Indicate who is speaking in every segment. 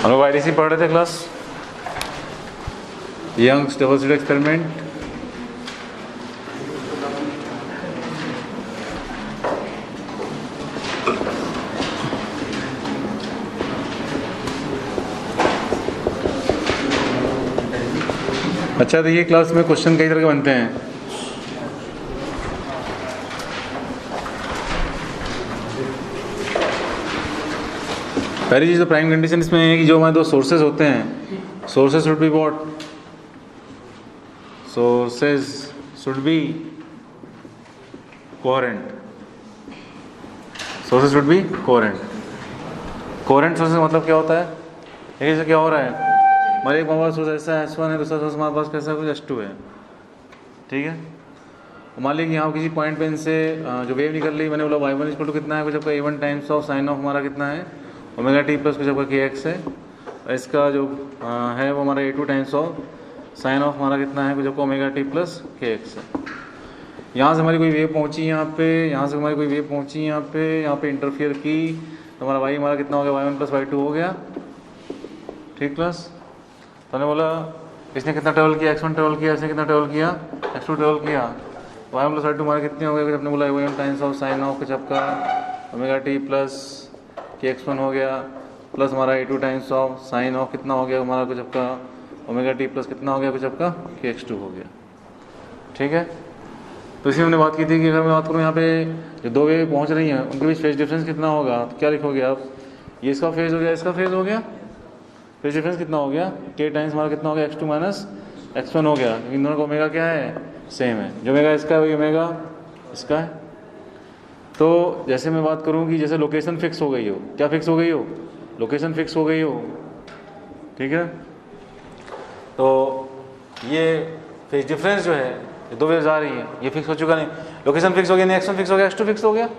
Speaker 1: हम लोग आईडीसी पढ़ रहे थे class, Young's double slit experiment. अच्छा, देखिए क्लास में क्वेश्चन कई तरह के बनते हैं। पहली चीज़ तो प्राइम कंडीशन इसमें है कि जो हमारे दो सोर्सेज होते हैं, sources should be what, sources should be coherent, sources should be coherent. Coherent sources मतलब क्या होता है? देखिए क्या हो रहा है, हमारे एक मोबाइल सोर्स ऐसा है S1 है, दूसरा सोर्स हमारे पास कैसा कुछ S2 है, ठीक है। मान लीजिए यहाँ किसी पॉइंट पे इनसे जो वेव निकल रही, मैंने बोला y1 इक्वल टू कितना है, कुछ आपका a1 times of sine of हमारा कितना है ओमेगा टी प्लस कुछ आपका kx है, और इसका जो है वो हमारा a2 times of sine of हमारा कितना है कुछ आपका ओमेगा टी प्लस kx है। यहाँ से हमारी कोई वेव पहुँची यहाँ पे, यहाँ से हमारी कोई वेव पहुँची यहाँ पे इंटरफियर की, तो हमारा y हमारा कितना हो गया, y1 प्लस y2 हो गया, ठीक प्लस। तो हमने बोला इसने कितना ट्रेवल किया, x1 ट्रेवल किया, इसने कितना ट्रेवल किया, x2 ट्रेवल किया, y1 प्लस y2 हमारे कितने हो गए, कुछ अपने बोला a1 times of sine of कुछ आपका ओमेगा टी प्लस kx1 हो गया, प्लस हमारा a2 times of sine of कितना हो गया हमारा कुछ आपका ओमेगा टी प्लस कितना हो गया कुछ आपका kx2 हो गया, ठीक है। तो इसी में हमने बात की थी कि अगर मैं बात करूँ यहाँ पे जो दो वेव पहुँच रही हैं उनके बीच फेज डिफरेंस कितना होगा, तो क्या लिखोगे आप, ये इसका फेज हो गया, इसका फेज हो गया, फेज डिफरेंस कितना हो गया, k टाइम्स हमारा कितना हो गया x2 माइनस x1 हो गया, इन दोनों का ओमेगा क्या है, सेम है, जो ओमेगा इसका है वही ओमेगा इसका है। तो जैसे मैं बात करूं कि जैसे लोकेशन फिक्स हो गई हो, क्या फिक्स हो गई हो, लोकेशन फिक्स हो गई हो, ठीक है। तो ये फेज डिफरेंस जो है, ये दो वेव्स आ रही है, ये फिक्स हो चुका नहीं, लोकेशन फिक्स हो गया नहीं, x1 फिक्स हो गया, x2 फिक्स हो गया,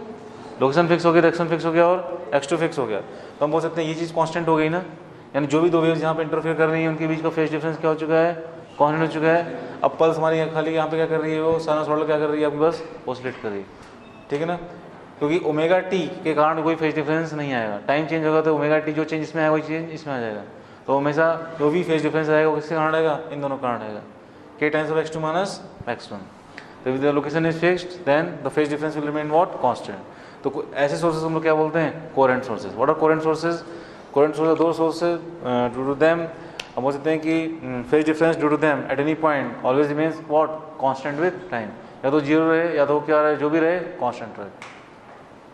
Speaker 1: लोकेशन फिक्स हो गया, x1 फिक्स हो गया और x2 फिक्स हो गया। तो हम बोल सकते हैं ये चीज़ कांस्टेंट हो गई ना, यानी जो भी दो वेव्स यहाँ पे इंटरफेयर कर रही है उनके बीच का फेज डिफरेंस क्या हो चुका है, कांस्टेंट हो चुका है। अब पल्स हमारी खाली यहाँ पे क्या कर रही है, वो साइनसॉइडल क्या कर रही है, आपकी बस ऑसिलेट कर रही है, ठीक है ना, क्योंकि ओमेगा टी के कारण कोई फेज डिफरेंस नहीं आएगा, टाइम चेंज होगा तो ओमेगा टी जो चेंज इसमें आएगा वही चेंज इसमें आ जाएगा। तो हमेशा जो भी फेज डिफरेंस आएगा वो किसके कारण आएगा, इन दोनों कारण आएगा, k times of x2 minus x1। तो if the location is fixed then the phase difference will remain what, constant. तो ऐसे सोर्सेज हम लोग क्या बोलते हैं, coherent sources. What are coherent sources, coherent sources दो सोर्सेज, ड्यू टू देम हम बोल सकते हैं कि phase difference due to them at any point always remains what, constant with time, या तो जीरो रहे या तो क्या रहे, जो भी रहे कांस्टेंट रहे,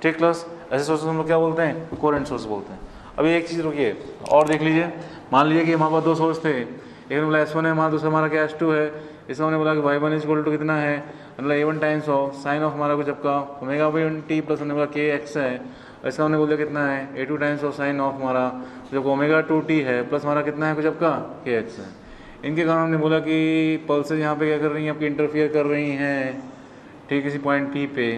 Speaker 1: ठीक क्लास। ऐसे सोर्सेज हम लोग क्या बोलते हैं, कोहेरेंट सोर्स बोलते हैं। अभी एक चीज़ रुकिए और देख लीजिए, मान लीजिए कि हमारे पास दो सोर्स थे, एक ने बोला S1 है हमारा, दूसरा हमारा क्या S2 है। इसमें हमने बोला कि y1 इक्वल टू कितना है, मतलब a1 times of sine of हमारा कुछ आपका ओमेगा बाई टी प्लस हमने बोला kx है, और इसका हमने बोला कितना है a2 times of sine of हमारा जब ओमेगा 2t है, प्लस हमारा कितना है कुछ आपका kx है। इनके कारण हमने बोला कि पल्सेज यहाँ पे क्या कर रही हैं, आपकी इंटरफियर कर रही हैं, ठीक, किसी पॉइंट P पे।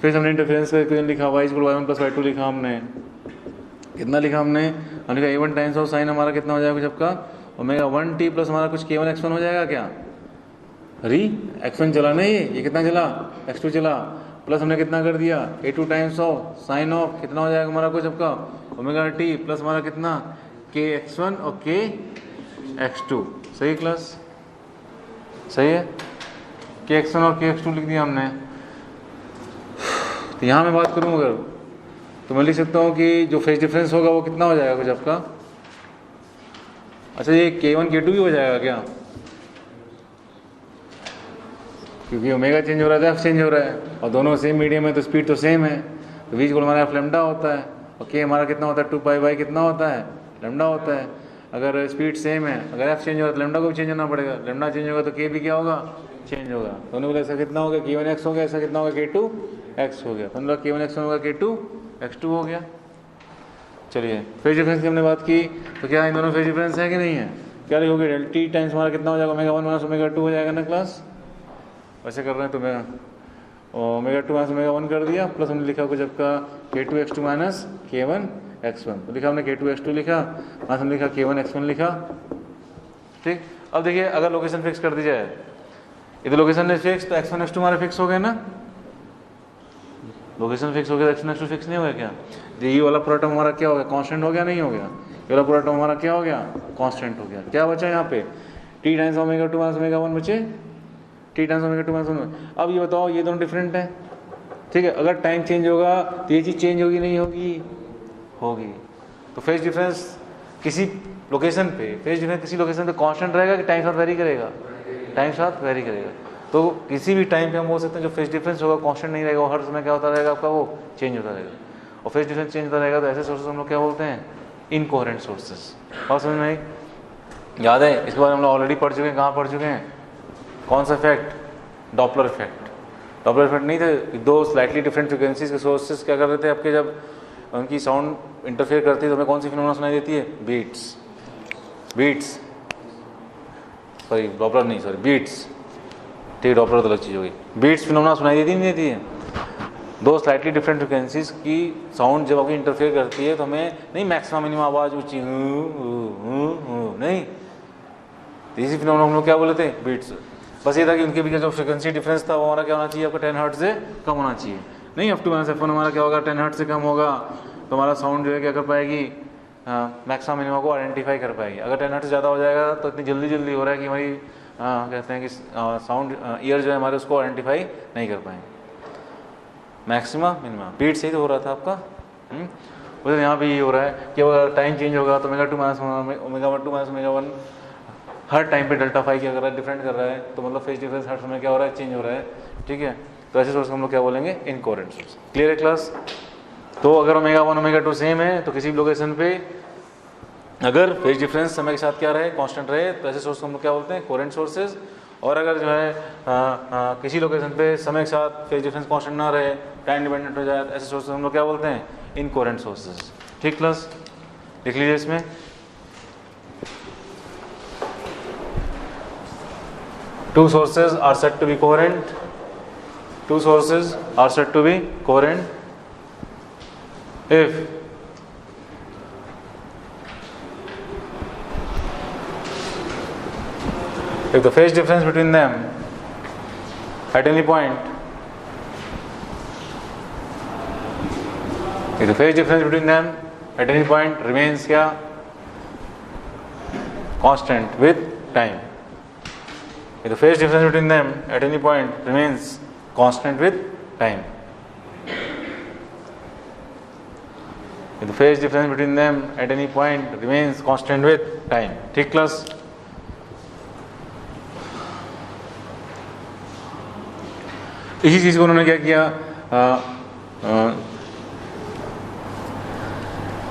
Speaker 1: फिर हमने इंटरफेरेंस का इक्वेशन लिखा, y equal y1 plus y2 लिखा हमने, कितना लिखा हमने कहा a1 टाइम्स ऑफ साइन हमारा कितना हो जाएगा कुछ आपका ओमेगा 1t प्लस हमारा कुछ k1 x1 हो जाएगा क्या, अरे x1 चला नहीं, ये कितना चला, x2 चला, प्लस हमने कितना कर दिया a2 times of sine of कितना हो जाएगा हमारा कुछ आपका ओमेगा t प्लस हमारा कितना k x1 और k x2। सही क्लास, सही है, k x1 और k x2 लिख दिया हमने। तो यहाँ मैं बात करूँ अगर, तो मैं लिख सकता हूँ कि जो फेज डिफरेंस होगा वो कितना हो जाएगा कुछ आपका, अच्छा ये k1 k2 भी हो जाएगा क्या, क्योंकि ओमेगा चेंज हो रहा है तो एफ चेंज हो रहा है, और दोनों सेम मीडियम है तो स्पीड तो सेम है, तो v इक्वल हमारा एफ लेमडा होता है, और k हमारा कितना होता है 2π/, कितना होता है लेमडा होता है। अगर स्पीड सेम है, अगर एफ चेंज हो रहा है तो लेमडा को भी चेंज होना पड़ेगा, लेमडा चेंज होगा तो k भी क्या होगा, चेंज होगा। तो उन्होंने बोला ऐसा कितना हो गया k1x हो गया, ऐसा कितना होगा k2x हो गया, तो उन्होंने k1x होगा k2x2 हो गया। चलिए फेज डिफरेंस की हमने बात की, तो क्या इन दोनों फेज डिफरेंस है कि नहीं है, क्या लिखोगे डेल टी टाइम्स हमारा कितना हो जाएगा ओमेगा 1 माइनस ओमेगा 2 हो जाएगा ना क्लास, वैसे कर रहे हैं तो मैं ओमेगा 2 माइनस ओमेगा 1 कर दिया, प्लस हमने लिखा कुछ आपका k2x2 माइनस k1x1, तो लिखा हमने k2x2 लिखा, माइनस हमने लिखा k1x1 लिखा, ठीक। अब देखिए अगर लोकेशन फिक्स कर दी जाए, इधर लोकेशन है फिक्स तो x1 x2 हमारे फिक्स हो गए ना, लोकेशन फिक्स हो गया, एक्सपोनेंशियल फिक्स नहीं हो गया क्या? ये वाला पूरा टर्म हमारा क्या हो गया, कांस्टेंट हो गया नहीं हो गया? ये वाला पूरा टर्म हमारा क्या हो गया, कांस्टेंट हो गया। क्या बचा यहाँ पे, t times omega 2 minus omega 1 बचे, t टाइम्स ओमेगा 2 माइनस 1। अब ये बताओ ये दोनों डिफरेंट है, ठीक है। अगर टाइम चेंज होगा तो ये चीज़ चेंज होगी नहीं होगी, होगी। तो फेज डिफरेंस किसी लोकेशन पे, फेज डिफरेंस किसी लोकेशन पे कांस्टेंट रहेगा कि टाइम साथ वेरी करेगा, टाइम साथ वेरी करेगा। तो किसी भी टाइम पे हम बोल सकते हैं जो फेज डिफरेंस होगा कांस्टेंट नहीं रहेगा, वो हर समय क्या होता रहेगा आपका, वो चेंज होता रहेगा। और फेज डिफरेंस चेंज होता रहेगा तो ऐसे सोर्सेज हम लोग क्या बोलते हैं, इनकोहेरेंट सोर्सेज। और समझ में आई? याद है इसके बारे में हम लोग ऑलरेडी पढ़ चुके हैं। कहाँ पढ़ चुके हैं, कौन सा effect, Doppler effect. Doppler effect नहीं थे, दो स्लाइटली डिफरेंट फ्रिक्वेंसीज के सोर्सेज क्या कर रहे थे आपके, जब उनकी साउंड इंटरफेयर करती है तो हमें कौन सी फिनोमेना सुनाई देती है, बीट्स, बीट्स, सॉरी डॉपलर नहीं, सॉरी बीट्स, ठीक है, डॉपलर तो अलग चीज़ होगी। बीट्स फिनोमेना सुनाई देती नहीं देती है। दो स्लाइटली डिफरेंट फ्रिक्वेंसीज की साउंड जब आपकी इंटरफेयर करती है तो हमें नहीं मैक्सिमम मिनिमम आवाज़ ऊँची नहीं, इसी फिनोमेना हम लोग क्या बोले थे, बीट्स। बस ये था कि उनके बीच जो फ्रिक्वेंसी डिफरेंस था वो हमारा क्या होना चाहिए, आपका 10 हर्ट्ज से कम होना चाहिए। नहीं f2 माइनस f1 हमारा क्या होगा, 10 हर्ट्ज से कम होगा तो हमारा साउंड जो है क्या कर पाएगी, मैक्सिमम मिनिमम को आइडेंटिफाई कर पाएगी। अगर 10 हर्ट्ज ज़्यादा हो जाएगा तो इतनी जल्दी हो रहा है कि हमारी कहते हैं कि साउंड ईयर जो है हमारे उसको आइडेंटिफाई नहीं कर पाएंगे। मैक्सिमम मिनिमम बीट सही तो हो रहा था आपका। उधर यहाँ पे ये हो रहा है कि अगर टाइम चेंज होगा तो ओमेगा 2 माइनस ओमेगा 1 हर टाइम पे डेल्टा फाई क्या कर रहा है, डिफरेंट कर रहा है। तो मतलब फेज डिफरेंस हर समय क्या हो रहा है, चेंज हो रहा है, ठीक है। तो ऐसे सोर्स हम लोग क्या बोलेंगे, इनकोहेरेंट सोर्स। क्लियर है क्लास? तो अगर ओमेगा 1 ओमेगा 2 सेम है तो किसी भी लोकेशन पे अगर फेज डिफरेंस समय के साथ क्या रहे, कांस्टेंट रहे, तो ऐसे सोर्स हम लोग क्या बोलते हैं, कोहेरेंट सोर्सेज। और अगर जो है किसी लोकेशन पे समय के साथ फेज डिफरेंस कांस्टेंट ना रहे, टाइम डिपेंडेंट हो जाए, ऐसे सोर्सेज हम लोग क्या बोलते हैं, इनकोहेरेंट सोर्सेज। ठीक क्लास, लिख लीजिए इसमें। Two sources are said to be coherent. Two sources are said to be coherent if the phase difference between them at any point, if the phase difference between them at any point remains क्या, constant with time. If the phase difference between them at any point remains constant with time. If the phase difference between them at any point remains constant with time. ठीक class? इसी चीज़ को उन्होंने क्या किया,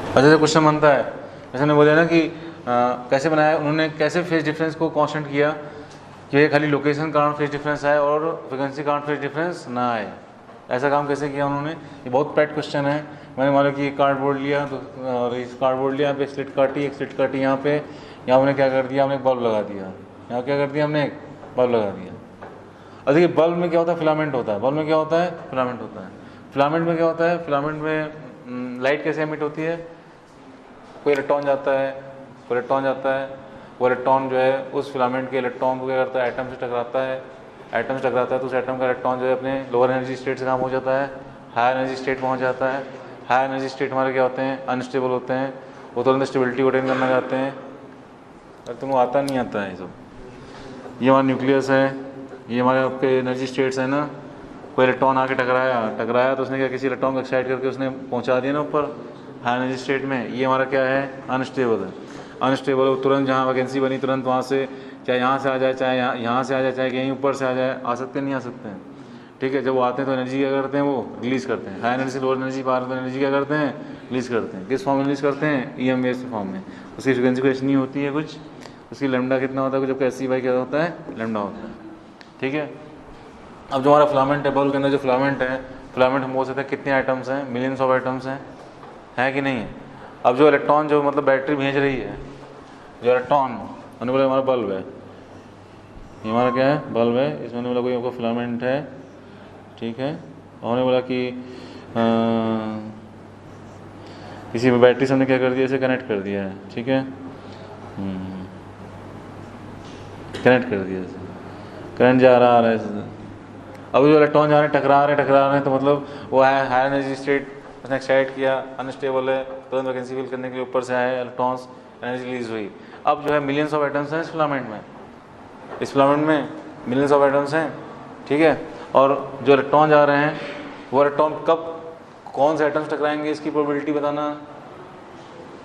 Speaker 1: अच्छा से question बनता है, जैसे ने बोला ना कि कैसे बनाया उन्होंने, कैसे फेज डिफरेंस को कांस्टेंट किया कि खाली लोकेशन कारण फेज डिफरेंस आए और फ्रिक्वेंसी कारण फेज डिफरेंस ना आए। ऐसा काम कैसे किया उन्होंने, ये बहुत पेट क्वेश्चन है। मैंने मान लो कि कार्डबोर्ड लिया तो और इस कार्डबोर्ड लिया, यहाँ पे स्लिट काटी, एक स्लिट काटी यहाँ पे, यहाँ हमने क्या कर दिया, हमने एक बल्ब लगा दिया, यहाँ क्या कर दिया, हमने एक बल्ब लगा दिया। अब देखिए बल्ब में क्या होता है, फिलामेंट होता है, बल्ब में क्या होता है, फिलामेंट होता है। फिलामेंट में क्या होता है, फिलामेंट में लाइट कैसे एमिट होती है, कोई इलेक्ट्रॉन जाता है, कोई इलेक्ट्रॉन जाता है, वो इलेक्ट्रॉन जो है उस फिलामेंट के इलेक्ट्रॉन को क्या करता है, एटम से टकराता है, एटम से टकराता है तो उस एटम का इलेक्ट्रॉन जो है अपने लोअर एनर्जी स्टेट से काम हो जाता है, हायर एनर्जी स्टेट पहुंच जाता है। हायर एनर्जी स्टेट हमारे क्या होते हैं, अनस्टेबल होते हैं, वो तुरंत स्टेबिलिटी को अटेन करना चाहते हैं। अरे तुमको आता नहीं आता है ये सब। ये हमारा न्यूक्लियस है, ये हमारे आपके एनर्जी स्टेट्स है ना। कोई इलेक्ट्रॉन आके टकराया तो उसने क्या, किसी इलेक्ट्रॉन को एक्साइट करके उसने पहुँचा दिया ना ऊपर हायर एनर्जी स्टेट में। ये हमारा क्या है, अनस्टेबल है। अनस्टेबल हो तुरंत जहाँ वैकेंसी बनी तुरंत वहाँ से, चाहे यहाँ से आ जाए, चाहे यहाँ से आ जाए, चाहे कहीं ऊपर से आ जाए, आ सकते हैं नहीं आ सकते हैं, ठीक है। जब वो आते हैं तो एनर्जी क्या करते हैं, वो रिलीज़ करते हैं। हाई एनर्जी से लोअर एनर्जी पर तो एनर्जी क्या करते हैं, रिलीज़ करते हैं। किस फॉर्म में रिलीज़ करते हैं, EM वेव्स के फॉर्म में। उसकी फ्रिक्वेंसी कुछ नहीं होती है कुछ, उसकी लैम्डा कितना होता है, जबकि SC/E क्या होता है, लैम्डा होता है, ठीक है। अब जो हमारा फिलामेंट है, बल्ब के अंदर जो फिलामेंट है, फिलामेंट हम बोल सकते हैं कितने आइटम्स हैं, मिलियंस ऑफ आइटम्स हैं, है कि नहीं है। अब जो इलेक्ट्रॉन जो मतलब बैटरी भेज रही है, जो इलेक्ट्रॉन हमने बोला हमारा बल्ब है, ये हमारा क्या है, बल्ब है। इसमें बोला कोई आपका फिलामेंट है, ठीक है। और हमने बोला कि किसी बैटरी से हमने क्या कर दिया, इसे कनेक्ट कर दिया है, ठीक है, कनेक्ट कर दिया, करंट जा रहा आ रहा है, अब जो इलेक्ट्रॉन जा रहे हैं टकरा रहे हैं तो मतलब वो है हायर एनर्जी स्टेट, उसने एक्साइट किया, अनस्टेबल है, तुरंत वैकेंसी फिल करने के लिए ऊपर से आए इलेक्ट्रॉन्स, एनर्जी रिलीज हुई। अब जो है मिलियंस ऑफ एटम्स हैं इस फिलामेंट में मिलियंस ऑफ एटम्स हैं, ठीक है। और जो इलेक्ट्रॉन जा रहे हैं वो इलेक्ट्रॉन कब कौन से एटम्स टकराएंगे इसकी प्रोबेबिलिटी बताना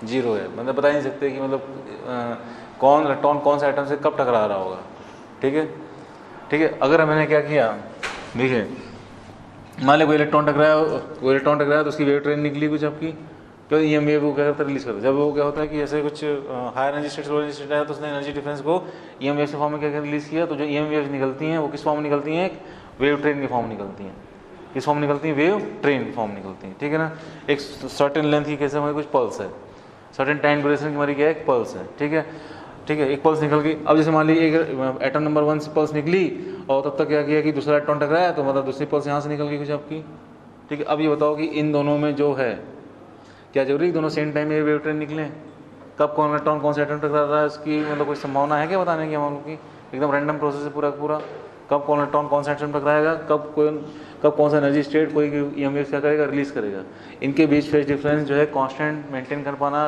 Speaker 1: 0 है, मतलब बता ही नहीं सकते कि मतलब कौन इलेक्ट्रॉन कौन से एटम से कब टकरा रहा होगा, ठीक है। अगर मैंने क्या किया, देखिए मान लो कोई इलेक्ट्रॉन टकराया तो उसकी वेव ट्रेन निकली कुछ आपकी, तो ई एम वेव वो क्या करता है रिलीज करता है। जब वो क्या होता है कि ऐसे कुछ higher energy state low energy state आया तो उसने एनर्जी डिफरेंस को ई एम वेव के फॉर्म में क्या रिलीज किया, तो जो ई एम वेव निकलती हैं वो किस फॉर्म में निकलती हैं, एक वेव ट्रेन की फॉर्म निकलती हैं। किस फॉर्म निकलती है, वेव ट्रेन की फॉर्म निकलती है, ठीक है ना। एक सर्टेन लेंथ की कैसे हमारी कुछ पल्स है, सर्टेन टाइम ड्यूरेशन की हमारी क्या है, एक पल्स है, ठीक है। एक पल्स निकल गई। अब जैसे मान लीजिए एक एटम नंबर 1 से पल्स निकली और तब तक क्या किया कि दूसरा इलेक्ट्रॉन टकराया तो मतलब दूसरी पल्स यहाँ से निकल गई कुछ आपकी, ठीक है। अब ये बताओ कि इन दोनों में जो है क्या जरूरी दोनों सेम टाइम में वेव ट्रेन निकले, कब कौन इलेक्ट्रॉन कौन सा एटम टकरा रहा है इसकी मतलब कोई संभावना है क्या बताने की हम लोग की, एकदम रैंडम प्रोसेस है पूरा कब कौन इलेक्ट्रॉन कौन सा एटम टकराएगा, कब कौन सा एनर्जी स्टेट कोई ई एम वेव क्या करेगा, रिलीज करेगा। इनके बीच फेज डिफरेंस जो है कांस्टेंट मेंटेन कर पाना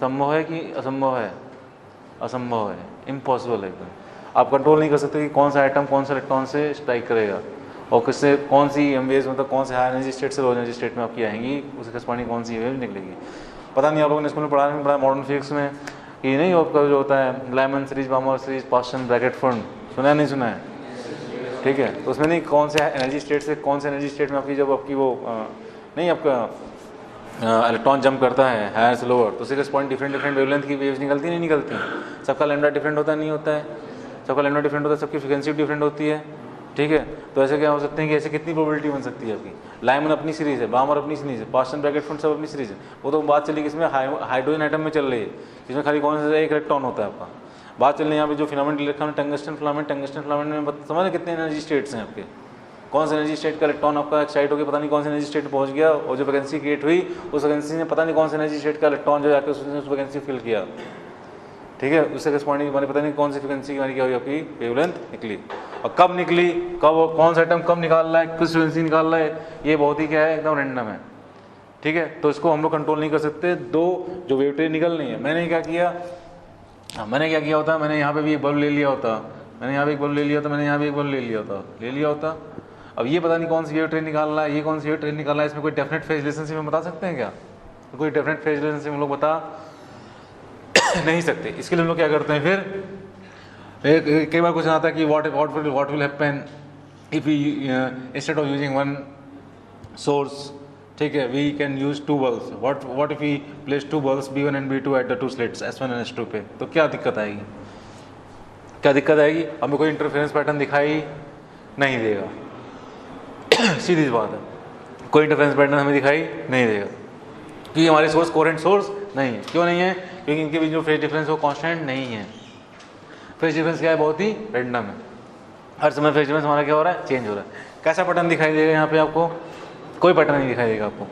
Speaker 1: संभव है कि असंभव है, असंभव है, इम्पॉसिबल है एकदम। आप कंट्रोल नहीं कर सकते कि कौन सा एटम कौन सा इलेक्ट्रॉन से स्ट्राइक करेगा और किससे कौन सी एम वेव मतलब कौन से हाई एनर्जी स्टेट से लो एनर्जी स्टेट में आपकी आएंगी, उसके करस्पॉन्डिंग कौन सी वेव निकलेगी। पता नहीं आप लोगों ने स्कूल में पढ़ा मॉडर्न फिजिक्स में कि नहीं, आपका जो होता है Lyman series, बामर series, Paschen bracket fund, सुना नहीं सुना है, ठीक है। तो उसमें नहीं कौन से एनर्जी स्टेट से कौन से एनर्जी स्टेट में आपकी जब आपकी वो नहीं आपका इलेक्ट्रॉन जंप करता है हायर से लोअर तो उसके करस्पॉन्डिंग डिफरेंट वेवलेंथ की वेव्स निकलती नहीं निकलती, सबका लैम्डा डिफरेंट होता नहीं होता है, सबका लैम्डा डिफरेंट होता है, सबकी फ्रीक्वेंसी डिफरेंट होती है, ठीक है। तो ऐसे क्या हो सकते हैं कि ऐसे कितनी प्रोबेबिलिटी बन सकती है आपकी, लाइमन अपनी सीरीज है, बामर अपनी सीरीज है, पास्टन ब्रैकेट फंड सब अपनी सीरीज है। वो तो बात चली कि इसमें हाइड्रोजन एटम में चल रही है, इसमें खाली कौन सा एक इलेक्ट्रॉन होता है आपका। बात चल रही है यहाँ पे जो फिलामेंट लिखा है टंगस्टन फिलामेंट में समझ कितने एनर्जी स्टेट्स हैं आपके, कौन सा एनर्जी स्टेट का इलेक्ट्रॉन आपका एक्साइट होकर पता नहीं कौन सी एनर्जी स्टेट पहुंच गया और जो वैकेंसी क्रिएट हुई उस वैकेंसी ने पता नहीं कौन सा एनर्जी स्टेट का इलेक्ट्रॉन जो जाकर उसने उस वैकेंसी फिल किया, ठीक है। उससे करस्पॉन्डिंग हमारी पता नहीं कौन सी फ्रीक्वेंसी की हमारी क्या हुई आपकी वेवलेंथ निकली और कब निकली, कब कौन सा एटम कब निकाल रहा है, किस फ्रीक्वेंसी निकाल रहा है, ये बहुत ही क्या है एकदम रैंडम है, ठीक है। तो इसको हम लोग कंट्रोल नहीं कर सकते। दो जो वेव ट्रेन निकल रही है, मैंने क्या किया होता, मैंने यहाँ पे भी एक बल्ब ले लिया होता, मैंने यहाँ पे एक बल्ब ले लिया होता, मैंने यहाँ भी एक बल्ब ले लिया होता। अब ये पता नहीं कौन सी वेव ट्रेन निकाल रहा है, ये कौन सी वेव ट्रेन निकाल रहा है, इसमें कोई डेफिनेट फेज रिलेशनशिप हम बता सकते हैं क्या, तो कोई डेफिनेट फेज रिलेशनशिप हम लोग बता नहीं सकते। इसके लिए हम लोग क्या करते हैं फिर कई बार क्वेश्चन आता है कि what will happen if we instead of using one source, ठीक है, we can use 2 bulbs, what if we place 2 bulbs B1 and B2 at the 2 slits S1 and S2 पे, तो क्या दिक्कत आएगी, हमें कोई इंटरफेरेंस पैटर्न दिखाई नहीं देगा सीधी बात है, कोई इंटरफेरेंस पैटर्न हमें दिखाई नहीं देगा क्योंकि हमारे सोर्स कोहेरेंट सोर्स नहीं है। क्यों नहीं है, क्योंकि इनके बीच जो फेज डिफरेंस वो कांस्टेंट नहीं है। फेज डिफरेंस क्या है, बहुत ही रैंडम है, हर समय फेज डिफरेंस हमारा क्या हो रहा है, चेंज हो रहा है। कैसा पैटर्न दिखाई देगा यहाँ पे आपको, कोई पैटर्न नहीं दिखाई देगा आपको,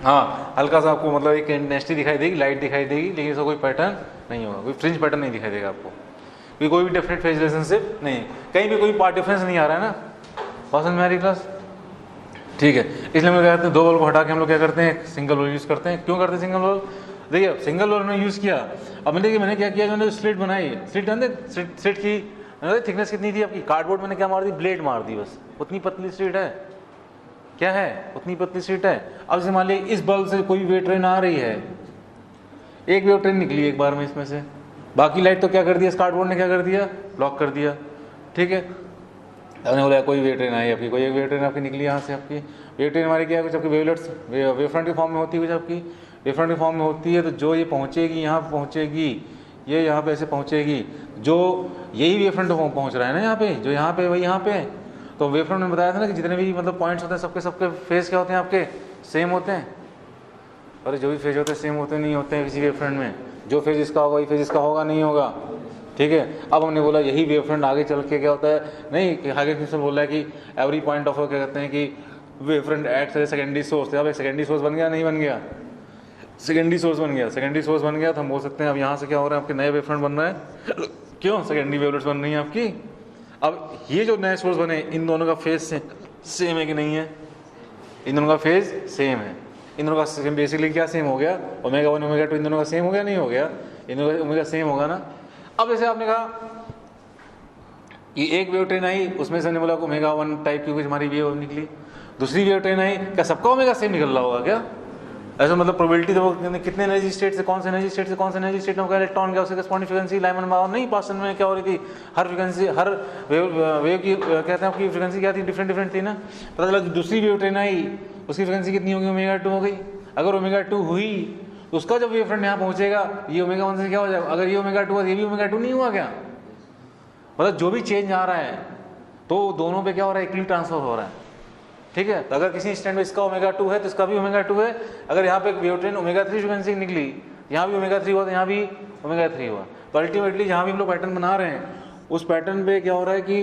Speaker 1: हाँ हल्का सा आपको मतलब एक इंटेंसिटी दिखाई देगी, लाइट दिखाई देगी, लेकिन इसका कोई पैटर्न नहीं होगा, कोई फ्रिंज पैटर्न नहीं दिखाई देगा आपको, क्योंकि कोई भी डेफिनेट फेज रिलेशनशिप नहीं, कहीं भी कोई पार्ट डिफरेंस नहीं आ रहा है ना। बात समझ में आ रही क्लास, ठीक है। इसलिए हम लोग क्या करते हैं, 2 बल्ब को हटा के हम लोग क्या करते हैं, सिंगल बल्ब यूज़ करते हैं। क्यों करते हैं सिंगल बल्ब, देखिए सिंगल बल्ब मैंने यूज़ किया, अब मैंने क्या किया, मैंने स्लिट बनाई, स्लिट जानते, स्लिट की थिकनेस कितनी थी आपकी, कार्डबोर्ड मैंने क्या मार दी, ब्लेड मार दी, बस उतनी पतली स्लिट है, क्या है, उतनी पतली स्लिट है। अब जैसे मान लीजिए इस बल्ब से कोई वेव ट्रेन आ रही है, एक वेव ट्रेन निकली एक बार में इसमें से, बाकी लाइट तो क्या कर दिया, इस कार्डबोर्ड ने क्या कर दिया, ब्लॉक कर दिया, ठीक है। हमने बोला कोई वेव ट्रेन आई आपकी, कोई एक वेव ट्रेन आपकी निकली यहाँ से, आपकी वेव ट्रेन हमारी क्या है, कुछ आपकी वेवलेट्स वेव फ्रंट के फॉर्म में होती है, कुछ आपकी वेव फ्रंट के फॉर्म में होती है, तो जो ये पहुँचेगी यहाँ पहुँचेगी, ये यहाँ पे ऐसे पहुँचेगी, जो यही वेव फ्रंट पहुँच रहा है ना यहाँ पे, जो यहाँ पे वही यहाँ पे, तो वेव फ्रंट में बताया था ना कि जितने भी मतलब पॉइंट्स होते हैं सबके फेज क्या होते हैं आपके, सेम होते हैं। अरे जो भी फेज होते हैं सेम होते नहीं होते हैं किसी वेव फ्रंट में, जो फेज इसका होगा वही फेज इसका होगा नहीं होगा, ठीक है। अब हमने बोला यही वेव फ्रंट आगे चल के क्या होता है, नहीं कि आगे क्वेश्चन बोल रहा है कि एवरी पॉइंट ऑफ क्या कहते हैं कि wave front act as secondary source, अब एक सेकेंडरी सोर्स बन गया नहीं बन गया, सेकेंडरी सोर्स बन गया, तो हम बोल सकते हैं अब यहाँ से क्या हो रहा है, आपके नए वेव फ्रंट बन रहा है, क्यों सेकेंडरी वेवलेट्स बन रही है आपकी, अब ये जो नए सोर्स बने, इन दोनों का फेज सेम है कि नहीं है? इन दोनों का फेज सेम है। इन दोनों का बेसिकली क्या सेम हो गया? ओमेगा 1 ओमेगा 2 इन दोनों का सेम हो गया, नहीं हो गया? इन दोनों का ओमेगा सेम होगा ना। अब जैसे आपने कहा कि एक वेव ट्रेन आई, उसमें से हमने बोला ओमेगा 1 टाइप की कुछ हमारी वेव निकली, दूसरी वेव ट्रेन आई, क्या सबका ओमेगा सेम निकल रहा होगा क्या? ऐसा मतलब प्रोबेबिलिटी तो कितने एनर्जी स्टेट से कौन से एनर्जी स्टेट से कौन से एनर्जी स्टेट में इलेक्ट्रॉन गया, उसकी करस्पॉन्डिंग फ्रीक्वेंसी लाइमन बाउंड नहीं, पास्टन में क्या हो रही थी, हर फ्रीक्वेंसी हर वेव की कहते हैं आपकी फ्रीक्वेंसी क्या थी, डिफरेंट थी ना। पता चला दूसरी वेव ट्रेन आई, उसकी फ्रीक्वेंसी कितनी होगी? ओमेगा 2 हो गई। अगर ओमेगा 2 हुई तो उसका जब वेव फ्रंट यहाँ पहुंचेगा, ये ओमेगा 1 से क्या हो जाएगा? अगर ये ओमेगा 2 हुआ ये भी ओमेगा 2 नहीं हुआ क्या? मतलब जो भी चेंज आ रहा है तो दोनों पे क्या हो रहा है? इक्वली ट्रांसफर हो रहा है, ठीक है। तो अगर किसी स्टैंड में इसका ओमेगा 2 है तो इसका भी ओमेगा 2 है। अगर यहाँ पे एक वेव ट्रेन ओमेगा 3 फ्रीक्वेंसी निकली, यहाँ भी ओमेगा 3 हुआ तो यहाँ भी ओमेगा 3 हुआ। तो अल्टीमेटली जहाँ भी हम लोग पैटर्न बना रहे हैं उस पैटर्न पे क्या हो रहा है कि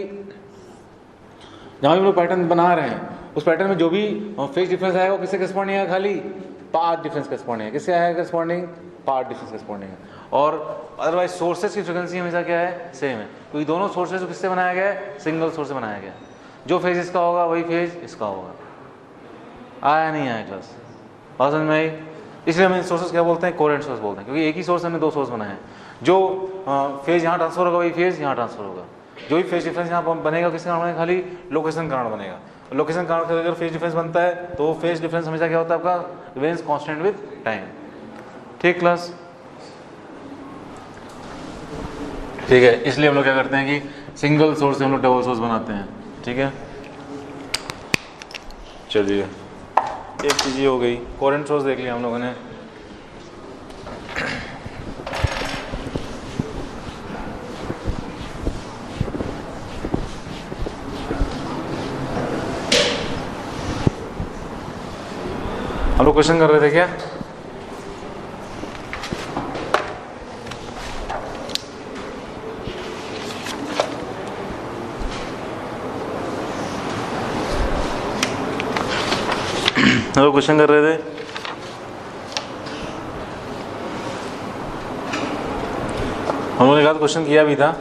Speaker 1: जहाँ भी हम लोग पैटर्न बना रहे हैं उस पैटर्न में जो भी फेज डिफरेंस आएगा वो किससे करस्पॉन्डिंग है? खाली पाथ डिफरेंस करस्पॉन्डिंग है। किससे आएगा करस्पॉन्डिंग? पाथ डिफरेंस करस्पॉन्डिंग है। और अदरवाइज सोर्सेज की फ्रीक्वेंसी हमेशा क्या है? सेम है, क्योंकि दोनों सोर्सेज को किससे बनाया गया है? सिंगल सोर्स से बनाया गया है। जो फेज इसका होगा वही फेज इसका होगा। आया नहीं आया क्लास? बात समझ में आई? इसलिए हम इन सोर्सेज क्या बोलते हैं? कोहेरेंट सोर्स बोलते हैं, क्योंकि एक ही सोर्स हमने दो सोर्स बनाए हैं। जो फेज यहाँ ट्रांसफर होगा वही फेज यहाँ ट्रांसफर होगा। जो भी फेज डिफरेंस यहाँ बनेगा किसके कारण बनेगा? खाली लोकेशन कारण बनेगा। लोकेशन कारण से अगर फेज डिफरेंस बनता है तो फेज डिफरेंस हमेशा क्या होता है? आपका रिमेन्स कांस्टेंट विद टाइम। ठीक क्लास? ठीक है, इसलिए हम लोग क्या करते हैं कि सिंगल सोर्स से हम लोग डबल सोर्स बनाते हैं। ठीक है, चलिए एक चीज़ ये हो गई, कोहेरेंट सोर्स देख लिया हम लोगों ने। हम लोग क्वेश्चन कर रहे थे क्या? हम लोग क्वेश्चन कर रहे थे। हम लोगों ने कहा क्वेश्चन किया भी था,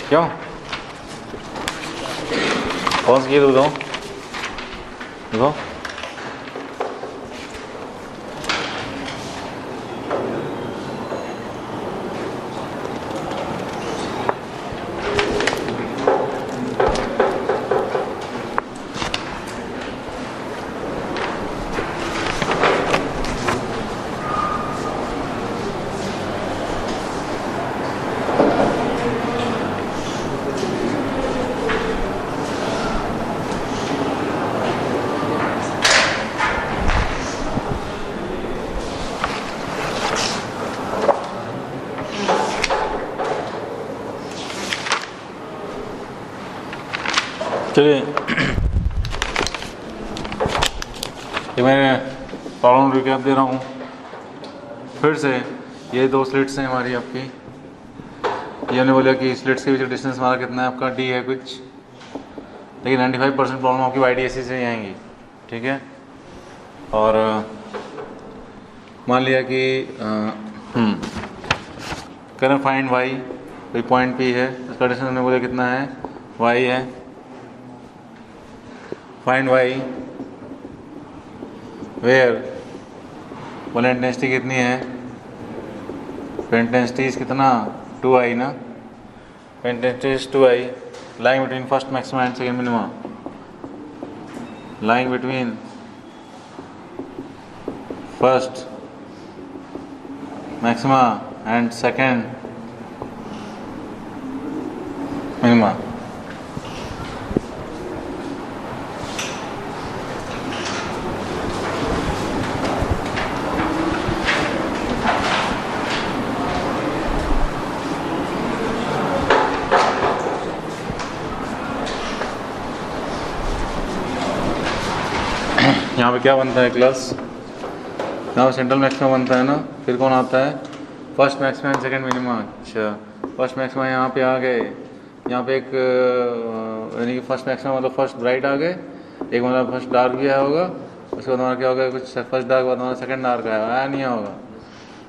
Speaker 1: क्यों? कौन सा किया तो बताओ, देखो। चलिए ये मैं प्रॉब्लम रिकैप दे रहा हूँ फिर से। ये दो स्लिट्स हैं हमारी आपकी। ये हमने बोला कि स्लिट्स के बीच डिस्टेंस हमारा कितना है? आपका डी है कुछ, लेकिन 95% प्रॉब्लम आपकी YDSC से ही आएंगी। ठीक है, और मान लिया कि करें फाइंड y, कोई पॉइंट P है, इसका डिस्टेंस हमने बोला कितना है? y है। फाइंड y वेयर बोले इंटेंसिटी कितनी है? इंटेंसिटी कितना? 2i ना। Intensity is 2i lying between first maximum and second minima, lying between first maxima and second minima. यहाँ पे क्या बनता है क्लास? यहाँ पे सेंट्रल मैक्सिमा बनता है ना। फिर कौन आता है? First maxima and second minima. अच्छा, फर्स्ट मैक्सिमा यहाँ पे आ गए। यहाँ पे एक यानी कि फर्स्ट मैक्सिमा मतलब फर्स्ट ब्राइट आ गए, एक मतलब फर्स्ट डार्क भी आया होगा, उसके बाद हमारा क्या होगा? कुछ फर्स्ट डार्क बाद हमारा सेकंड डार्क आया नहीं होगा।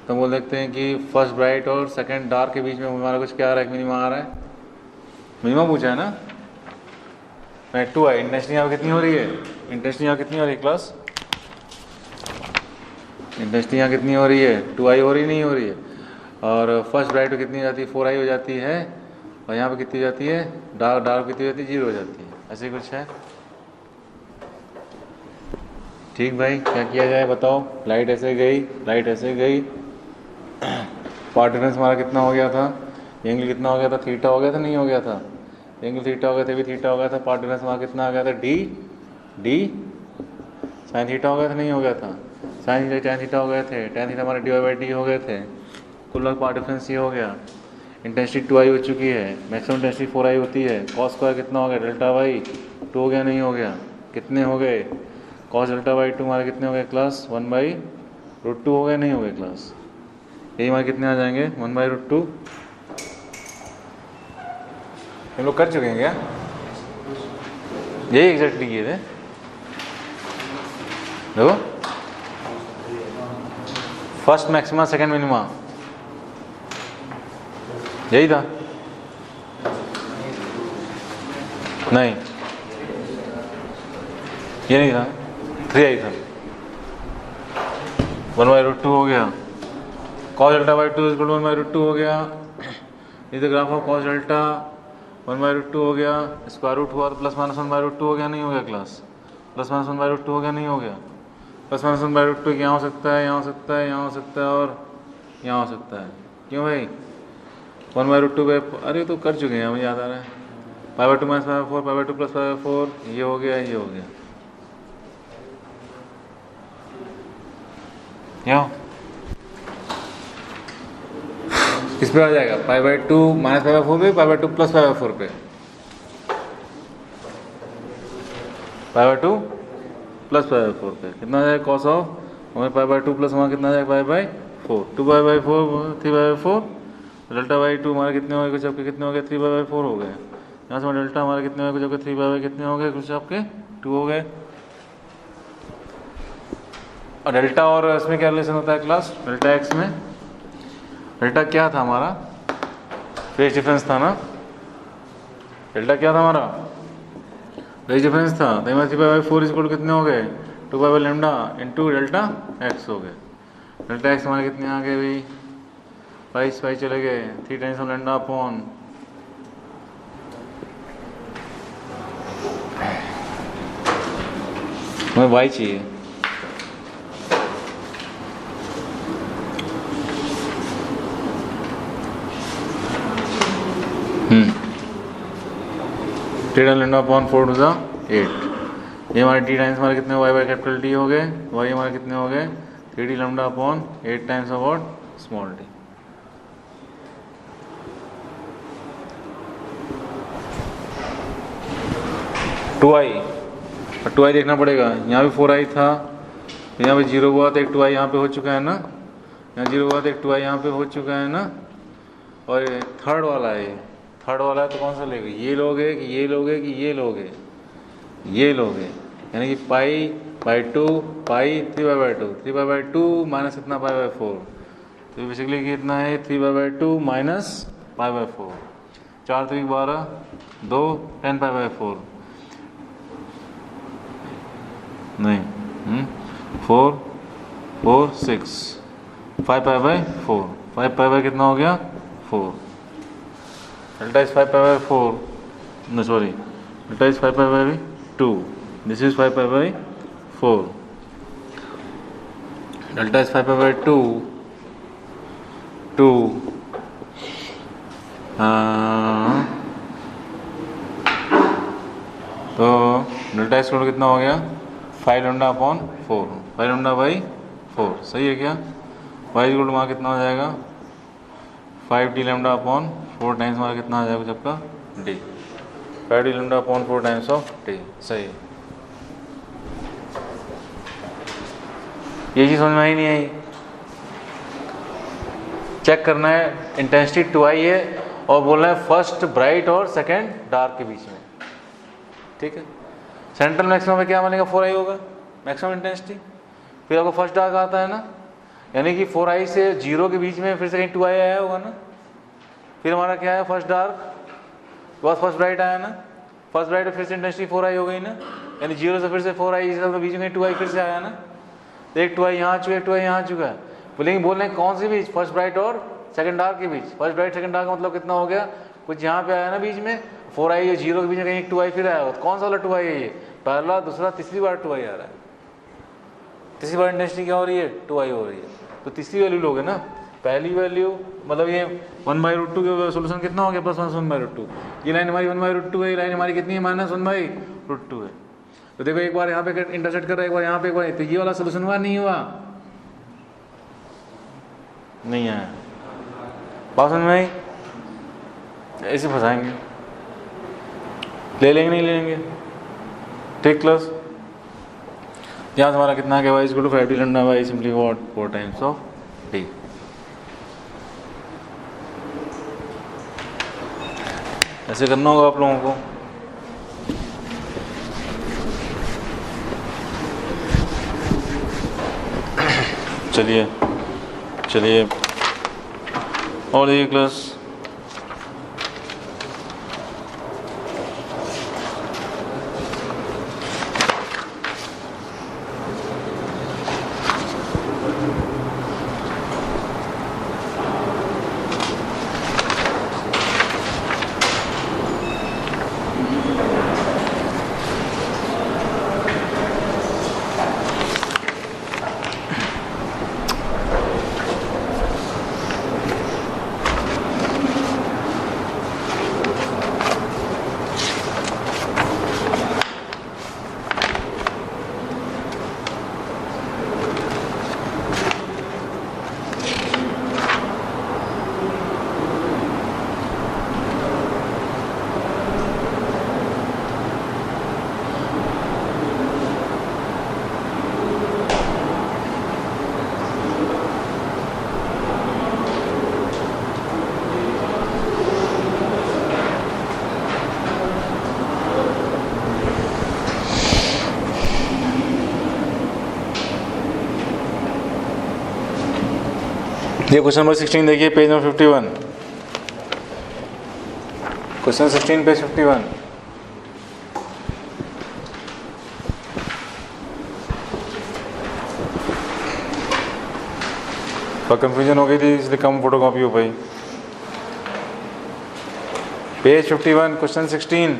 Speaker 1: तो हम बोल देखते हैं कि फर्स्ट ब्राइट और सेकंड डार्क के बीच में हमारा कुछ क्या आ रहा है? मिनिमा आ रहा है। मिनिमम पूछा है ना। मैं 2i इंटेंसिटी यहाँ कितनी हो रही है, इंटेंसिटी यहाँ कितनी हो रही है क्लास, इंटेंसिटी यहाँ कितनी हो रही है, 2i हो रही नहीं हो रही है। और फर्स्ट ब्राइट पे कितनी हो जाती है, 4i हो जाती है। और यहाँ पे कितनी हो जाती है, डार्क कितनी हो जाती है, 0 हो जाती है। ऐसे कुछ है। ठीक भाई, क्या किया जाए बताओ। लाइट ऐसे गई, लाइट ऐसे गई, पाथ डिफरेंस हमारा कितना हो गया था, एंगल कितना हो गया था, थीटा हो गया था नहीं हो गया था, एंगल थीटा हो गया था, भी थीटा हो गया था। पाथ डिफरेंस हमारा कितना आ गया था, डी साइन थीटा हो गया था नहीं हो गया था, साइन थीटा टैन थीटा हो गए थे, टैन थीटा हमारे dy/d हो गए थे। कुल पाथ डिफरेंस ये हो गया। इंटेंसिटी 2i हो चुकी है, मैक्सिमम इंटेंसिटी 4i होती है। कॉस स्क्वायर कितना हो गया, डेल्टा वाई 2 हो गया नहीं हो गया, कितने हो गए, कॉस डेल्टा बाई 2 हमारे कितने हो गए क्लास, 1/√2 हो गए नहीं हो गए क्लास। यही हमारे कितने आ जाएंगे, 1/√2। हम लोग कर चुके हैं क्या, यही एग्जैक्टली किए थे। देखो फर्स्ट मैक्सिमा सेकंड मिनिमा, यही था नहीं, ये नहीं था, 3i था। 1/√2 हो गया, cos डेल्टा बाई 2 इक्वल 1/√2 हो गया। ये the graph of cos delta 1/√2 हो गया, स्क्वायर रूट हुआ तो प्लस माइनस 1/√2 हो गया नहीं हो गया क्लास, प्लस माइनस 1/√2 हो गया नहीं हो गया। प्लस माइनस 1/√2 यहाँ हो सकता है, यहाँ हो सकता है, यहाँ हो सकता है और यहाँ हो सकता है। क्यों भाई, 1/√2 पे, अरे तो कर चुके हैं, मुझे याद आ रहा है। π/2 माइनस π/4, π/2 प्लस π/4, ये हो गया, ये हो गया। यहाँ किस पे आ जाएगा, π/2 माइनस π/4 पे, π/2 प्लस π/4 पे, π/2 प्लस π/4 पे कितना आ जाएगा, कॉस ऑफ हमें π/2 प्लस वहाँ कितना आ जाएगा, π/4, 2π/4 3/4, डेल्टा बाई 2 हमारे कितने हो गए, कुछ आपके कितने हो गए, 3/4 हो गए। यहाँ से डेल्टा हमारे कितने हो गए, कुछ आपके 3/, कितने हो गए, कुछ आपके 2 हो गए। और डेल्टा और इसमें क्या रिलेशन होता है क्लास, डेल्टा एक्स में, डेल्टा क्या था हमारा, फेज डिफरेंस था ना, डेल्टा क्या था हमारा, फेज डिफरेंस था। तो हमारे 3/4 इक्वल कितने हो गए, 2π/λ इंटू डेल्टा एक्स हो गए। डेल्टा एक्स हमारे कितने आ गए भाई, 22 चले गए, 3 टाइम्स ऑफ लैम्डा अपॉन हमें y चाहिए, ten lambda upon 4 to the 8। ये हमारे टी टाइम्स हमारे कितने, y/कैपिटल T हो गए, y हमारे कितने हो गए, 3d lambda upon 8 times of what, small t. टू आई देखना पड़ेगा, यहाँ भी 4i था, यहाँ पे 0 हुआ तो एक 2i यहाँ पे हो चुका है ना, यहाँ 0 हुआ तो एक 2i यहाँ पे हो चुका है ना। और थर्ड वाला है, थर्ड वाला है तो कौन सा लेंगे, ये लोगे कि ये लोगे कि ये लोगे, ये लोगे, यानी कि π/2 पाई 3/2, 3/2 माइनस इतना π/4, तो बेसिकली कितना है 3/2 माइनस π/4, 4 3 12 2 10 π/4 नहीं 4 4 6 5 π/4, 5 π/, कितना हो गया 4, delta is 5 π/4, no sorry, delta is 5 π/2, this is 5 π/4, delta is 5 π/2 2 तो डेल्टा स्क्वायर कितना हो गया 5 लैम्डा अपॉन 4, 5 लैम्डा बाई 4, सही है क्या। वाई इक्वल टू वहाँ कितना हो जाएगा 5d लैम्डा अपॉन 4 टाइम्स हमारा कितना आ जाएगा सबका d, 5d lambda upon 4 times of d, सही है। ये चीज़ समझ में आई नहीं आई, चेक करना है इंटेंसिटी 2i है और बोलना है फर्स्ट ब्राइट और सेकंड डार्क के बीच में, ठीक है। सेंट्रल मैक्सिमम में क्या बनेगा 4i होगा मैक्सिमम इंटेंसिटी, फिर आपको फर्स्ट डार्क आता है ना, यानी कि 4i से 0 के बीच में फिर से कहीं 2i आया होगा ना, फिर हमारा क्या है फर्स्ट डार्क बस फर्स्ट ब्राइट आया ना, फर्स्ट ब्राइट फिर से इंटेंसिटी 4i हो गई ना, यानी 0 से फिर से 4i, इस तो बीच में 2i फिर से आया ना, तो एक 2i यहाँ आ चुका है, 2i यहाँ आ चुका है। बोलेंगे बोल रहे हैं कौन से बीच, फर्स्ट ब्राइट और सेकंड डार्क के बीच। फर्स्ट ब्राइट सेकंड डार्क का मतलब कितना हो गया, कुछ यहाँ पे आया ना बीच में 4i और 0 के बीच में कहीं एक 2i फिर आया, तो कौन सा वाला 2i है ये, पहला दूसरा तीसरी बार 2i आ रहा है, तीसरी बार इंटेंसिटी क्या हो रही है, 2i हो रही है। तो तीसरी वैल्यू लोगे ना, पहली वैल्यू मतलब ये 1/√2 का सोल्यूशन कितना हो गया, +1/√2। ये लाइन हमारी 1/√2 है, ये लाइन हमारी कितनी है, -1/√2 है। तो देखो एक बार यहाँ पे इंटरसेक्ट कर रहा है, एक बार यहाँ पे, एक बार, तो ये वाला सोल्यूशन हुआ नहीं हुआ, नहीं आया। बात समझ में आई? ऐसे फंसाएंगे, ले लेंगे नहीं लेंगे, ठीक क्लास। यहाँ से हमारा कितना है, y = 5 λ/, simply what 4 times of d। ऐसे करना होगा आप लोगों को। चलिए चलिए और ये क्लास ये क्वेश्चन नंबर 16 देखिए, पेज नंबर 51, क्वेश्चन 16 पेज 51। पर कंफ्यूजन हो गई थी इसलिए कम फोटोकॉपी हो पाई। Page 51 question 16।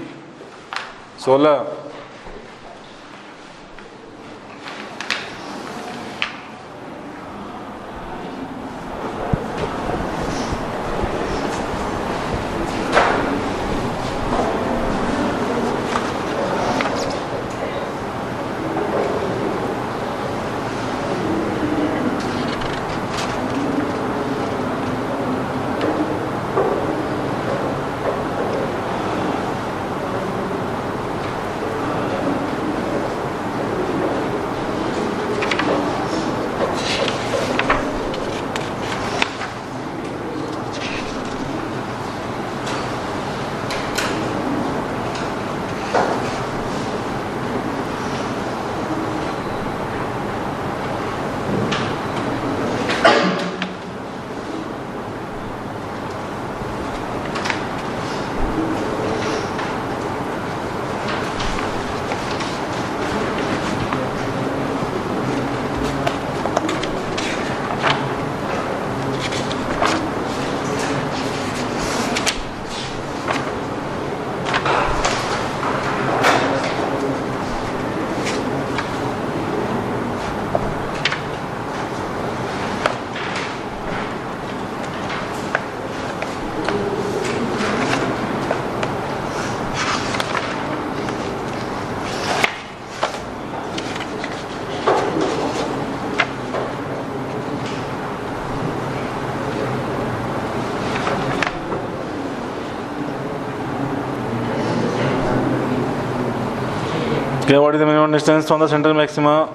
Speaker 1: Okay, what is the minimum distance from the central maxima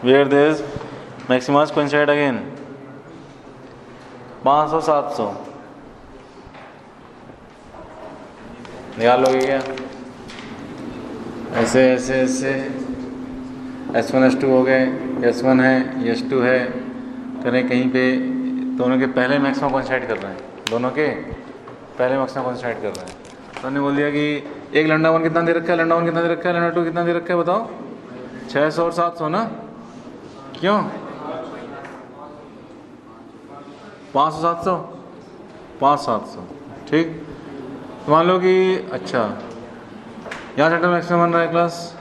Speaker 1: where these maximas coincide again? 500 700 निकाल लोगे क्या? ऐसे ऐसे ऐसे S1 S2 हो गए, S1 है S2 है, करें कहीं पे दोनों के पहले मैक्सिमा कोइंसाइड कर रहे हैं, दोनों के पहले मैक्सिमा कोइंसाइड कर रहे हैं, सर ने बोल दिया कि एक लैम्डा 1 कितना दे रखा है, लैम्डा 1 कितना दे रखा है, लैम्डा 2 कितना दे रखा है, बताओ 600 और 700 ना, क्यों 500 700 500 ठीक। तो मान लो कि अच्छा यहाँ सेंटर मैक्सिमम बन रहा है क्लास,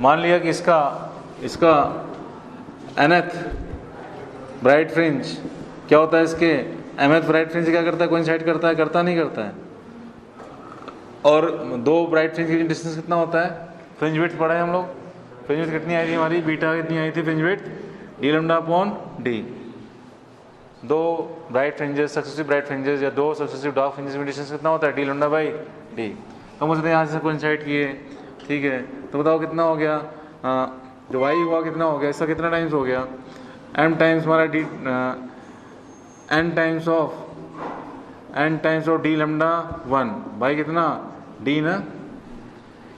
Speaker 1: मान लिया कि इसका nth ब्राइट फ्रिंज क्या होता है, इसके mth ब्राइट फ्रिंज क्या करता है, कोइंसाइड करता है, करता नहीं करता है। और दो ब्राइट फ्रिंज की डिस्टेंस कितना होता है, फ्रिंज विड्थ पढ़ा है हम लोग, फ्रिंज विड्थ कितनी आई थी हमारी, बीटा कितनी आई थी fringe width, d lambda upon d. दो bright fringes successive bright fringes या दो सक्सेसिव डार्क फ्रिंजेस में डिस्टेंस कितना होता है, डी लैम्डा बाई डी। तो मुझे यहाँ से कोइंसाइड किए, ठीक है, तो बताओ कितना हो गया, जो वाई हुआ कितना हो गया, इसका कितना टाइम्स हो गया, m टाइम्स हमारा D, n times of D lambda 1 by कितना d ना,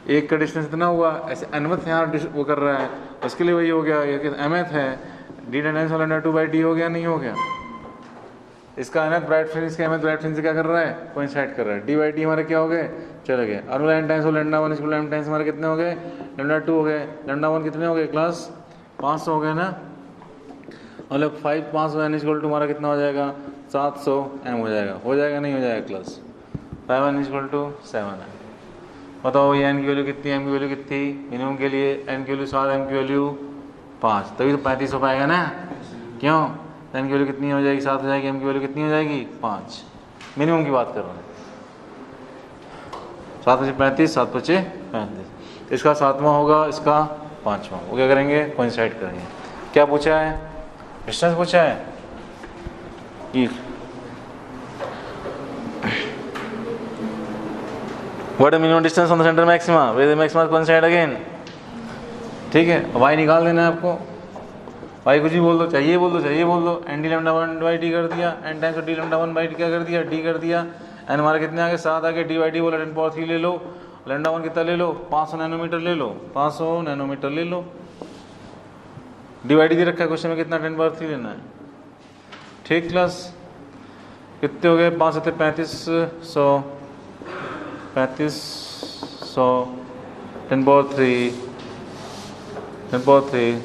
Speaker 1: एक का डिस्टेंस इतना हुआ, ऐसे nth यहाँ वो कर रहा है, उसके लिए वही हो गया, ये mth है, d times of lambda 2 by d हो गया, नहीं हो गया। इसका nth ब्राइट फ्रिंज, इसका mth ब्राइट फ्रिंज क्या कर रहा है, कोइंसाइड कर रहा है, d बाई d हमारे क्या हो गए, चले गए। और n टाइम्स ऑफ लैम्डा 1 इसको m टाइम्स हमारे कितने हो गए, लैम्डा 2 हो गए, लैम्डा 1 कितने हो गए क्लास 500 हो गए ना, मतलब 500 n इक्वल टू हमारा कितना हो जाएगा 700 m हो जाएगा नहीं हो जाएगा क्लास, 5 n इक्वल टू 7 है। बताओ ये n की वैल्यू कितनी, m की वैल्यू कितनी, मिनिमम के लिए n की वैल्यू 7, m की वैल्यू 5, तभी तो 35 हो पाएगा ना, क्यों, n की वैल्यू कितनी हो जाएगी 7 हो जाएगी, m की वैल्यू कितनी हो जाएगी 5, मिनिमम की बात कर रहा हूँ, 7 × 35 7 × 35, इसका 7वां होगा, इसका 5वां, वो क्या करेंगे कोइंसाइड करेंगे। क्या पूछा है, डिस्टेंस पूछा है, what is minimum distance on the centre maxima where the maxima coincide again, ठीक है। वाई निकाल देना है आपको, वाई कुछ भी बोल दो, चाहिए बोल दो, n d lambda 1 by d कर दिया, n times d lambda 1 by क्या कर दिया, डी कर दिया, एन हमारे कितने आ गए 7 आ गए, डी बाई डी बोला 10³ ले लो, लैम्डा 1 कितना ले लो 500 नैनोमीटर ले लो, 500 नैनोमीटर ले लो, डी बाई डी दे रखा है क्वेश्चन में कितना 10³ लेना है, ठीक क्लास। कितने हो गए 5 से 3500 10³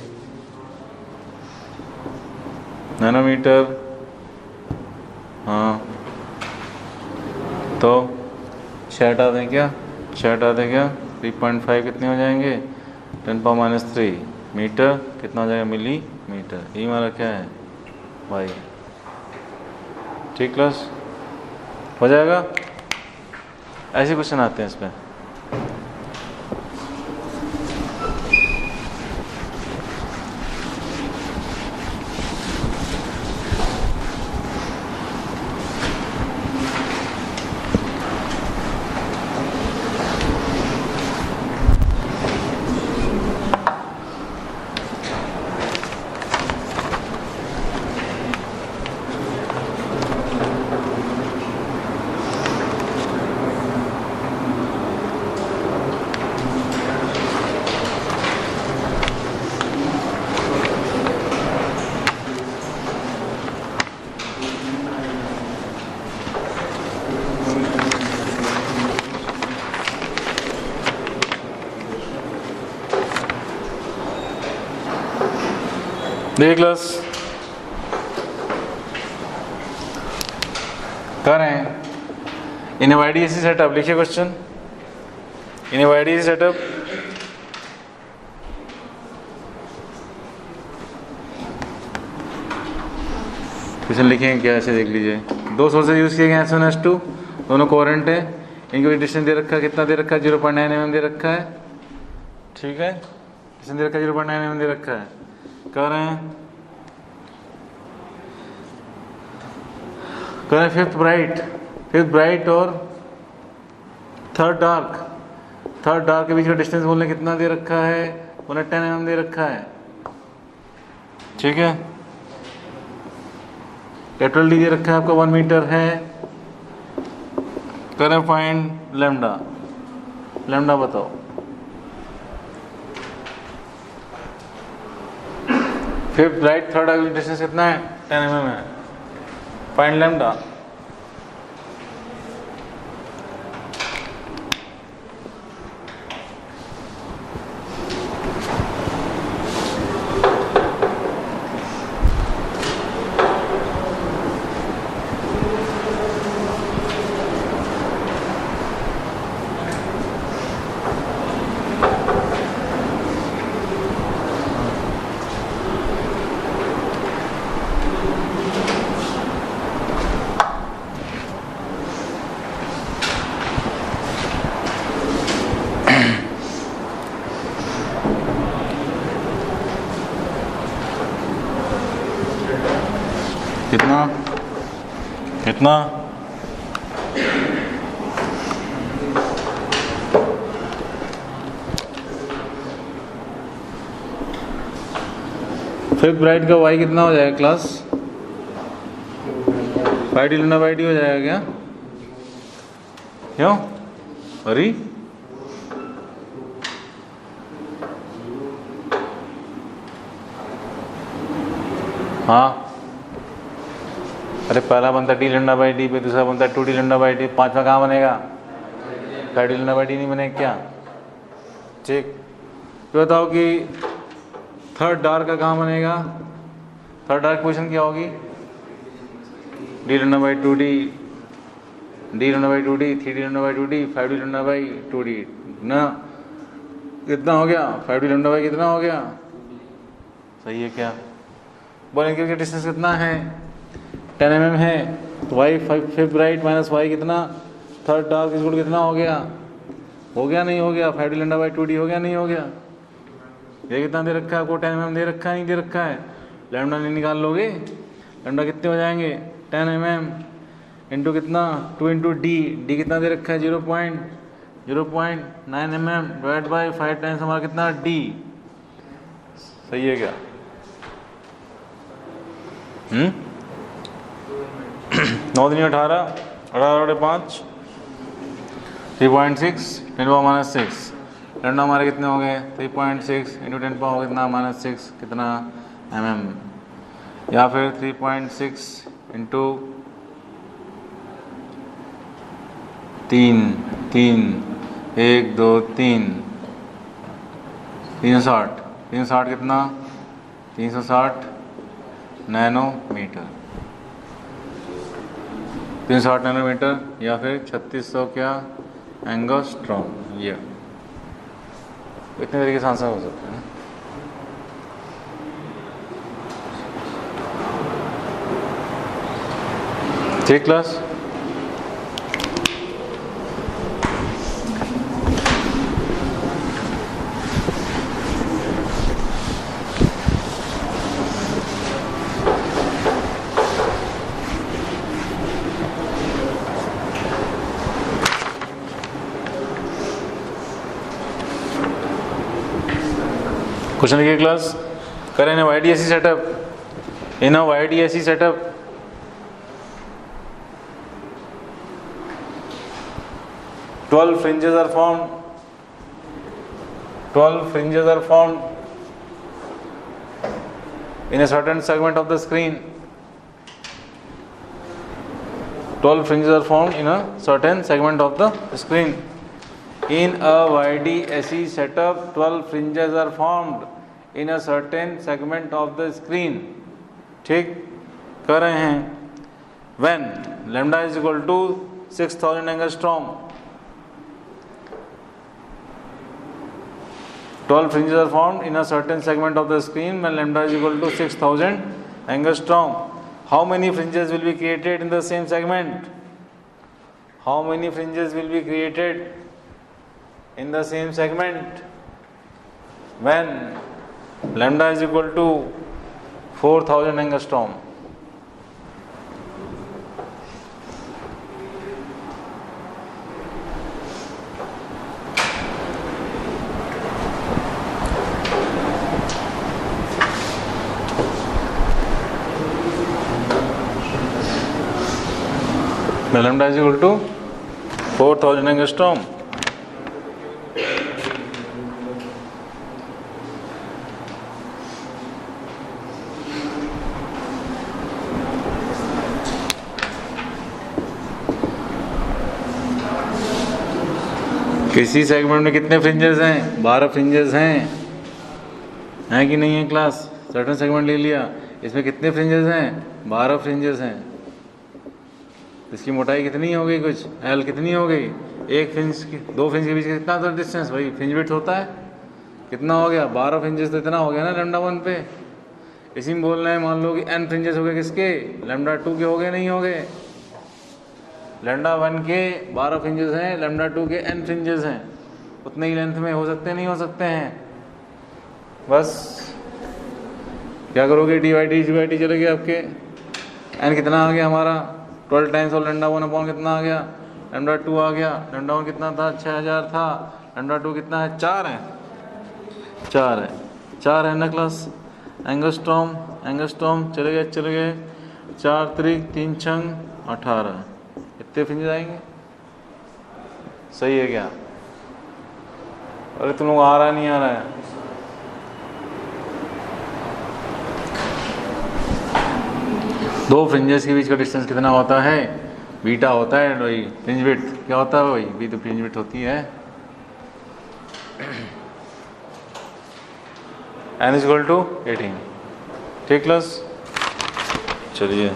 Speaker 1: नैनोमीटर, हाँ तो 6 हटा दें क्या, 3.5 कितने हो जाएंगे 10⁻³ मीटर, कितना हो जाएगा मिलीमीटर, ये हमारा क्या है वाई, ठीक क्लास हो जाएगा। ऐसे क्वेश्चन आते हैं इस पर। देखिए क्लास कर रहे हैं इन वाईडीएसी सेटअप, लिखिए क्वेश्चन इन वाईडीएसी सेटअप क्वेश्चन लिखेंगे क्या, ऐसे देख लीजिए। दो सोर्सेज यूज किए गए S1 S2, दोनों कोरेंट है, इनकी डिस्टेंस दे रखा है, कितना दे रखा है 0.9 mm दे रखा है, ठीक है, डिस्टेंस दे रखा है 0.9 mm दे रखा है। कह रहे हैं फिफ्थ ब्राइट और थर्ड डार्क के बीच का डिस्टेंस बोलने कितना दे रखा है, बोले 10 mm दे रखा है, ठीक है। कैपिटल डी दे रखा है आपका 1 मीटर है। करें फाइंड लैम्डा बताओ। Fifth right third dark distance कितना है 10 mm है। फाइंड लैम्डा कितना कितना फिफ्थ ब्राइट का y कितना हो जाएगा class? 5d lambda by D हो जाएगा क्या? क्यों? अरे हाँ, अरे पहला बनता डी लैम्डा बाई डी पे, दूसरा बनता 2d लैम्डा बाई डी, पांचवा कहाँ बनेगा? 5d लैम्डा बाई डी नहीं बनेगा क्या? ठीक, तो बताओ कि थर्ड डार्क का कहाँ बनेगा? थर्ड डार्क पोजीशन क्या होगी? D lambda by 2d, D lambda by 2d, 3d lambda by 2d, 5d lambda by 2d ना। कितना हो गया? 5d लैम्डा बाई कितना हो गया? सही है क्या? बोलेंगे कि डिस्टेंस कितना है? 10 mm है, तो y fifth bright minus y कितना? थर्ड डार्क इक्वल कितना हो गया? हो गया नहीं हो गया? 5d लैम्डा बाई 2d हो गया नहीं हो गया? ये कितना दे रखा है आपको? 10 mm दे रखा है नहीं दे रखा है? लैम्डा नहीं निकाल लोगे? लैम्डा कितने हो जाएंगे? 10 mm इंटू कितना? 2 इंटू डी, डी कितना दे रखा है? 0.9 mm डिवाइड बाई 5 टाइम्स हमारा कितना? डी। सही है क्या? 9 दूनी 18, 18 बटे 5, 3.6 10⁻⁻6। लैम्डा हमारे कितने हो गए? 3.6 इंटू 10⁻⁻ कितना? -6 कितना mm, या फिर 3.6 इंटू 3 1 2 3 360, 360 कितना? 360 नैनोमीटर, 360 नैनोमीटर, या फिर 3600 क्या? एंगस्ट्रॉम। ये इतने तरीके से आंसर हो सकता है ना। ठीक क्लास? क्वेश्चन लिखिए क्लास। करें ना YDSE setup. In a YDSE setup twelve fringes are formed. 12 fringes are formed in a certain segment of the screen. 12 fringes are formed in a certain segment of the screen. In a YDSE setup, 12 fringes are formed in a certain segment of the screen. ठीक कर रहे हैं। When lambda is equal to 6000 angstrom, 12 fringes are formed in a certain segment of the screen when lambda is equal to 6000 angstrom. How many fringes will be created in the same segment? How many fringes will be created in the same segment when lambda is equal to 4000 angstrom? Lambda is equal to 4000 angstrom. किसी segment में कितने fringes हैं? 12 fringes हैं कि नहीं है class? Certain segment ले लिया, इसमें कितने फ्रिंजेस हैं? 12 फ्रिंजेस हैं। इसकी मोटाई कितनी हो गई? कुछ एल कितनी हो गई? एक फ्रिंज की, दो फ्रिंज के बीच कितना था डिस्टेंस? वही फ्रिंज विड्थ होता है। कितना हो गया? 12 फ्रिंजेस, तो इतना हो गया ना लैम्डा 1 पे। इसी में बोल रहे हैं, मान लो कि n फ्रिंजेस हो गए किसके? लैम्डा 2 के हो गए नहीं हो गए? लैम्डा 1 के 12 फ्रिंजेस हैं, लैम्डा 2 के n फ्रिंजेस हैं। उतने ही लेंथ में हो सकते नहीं हो सकते हैं? बस क्या करोगे? डी बाई डी चले गए आपके एन कितना आ गया हमारा 12 टाइम्स ऑफ लैम्डा 1 अपॉन कितना आ गया लैम्डा 2 आ गया। लैम्डा 1 कितना था 6000 था, लैम्डा 2 कितना है 4 है, 4 है ना क्लास। एंगस्ट्रॉम चले गए 4 त्रिक 3 छंग 18, इतने फ्रिंजेस आएंगे। सही है क्या? अरे तुम लोग आ रहा नहीं आ रहा है? दो फ्रिंजेस के बीच का डिस्टेंस कितना होता है? बीटा होता है। वही फ्रिंज विड्थ क्या होता है? वही भी तो फ्रिंज विड्थ होती है। n is equal to 18। ठीक क्लास, चलिए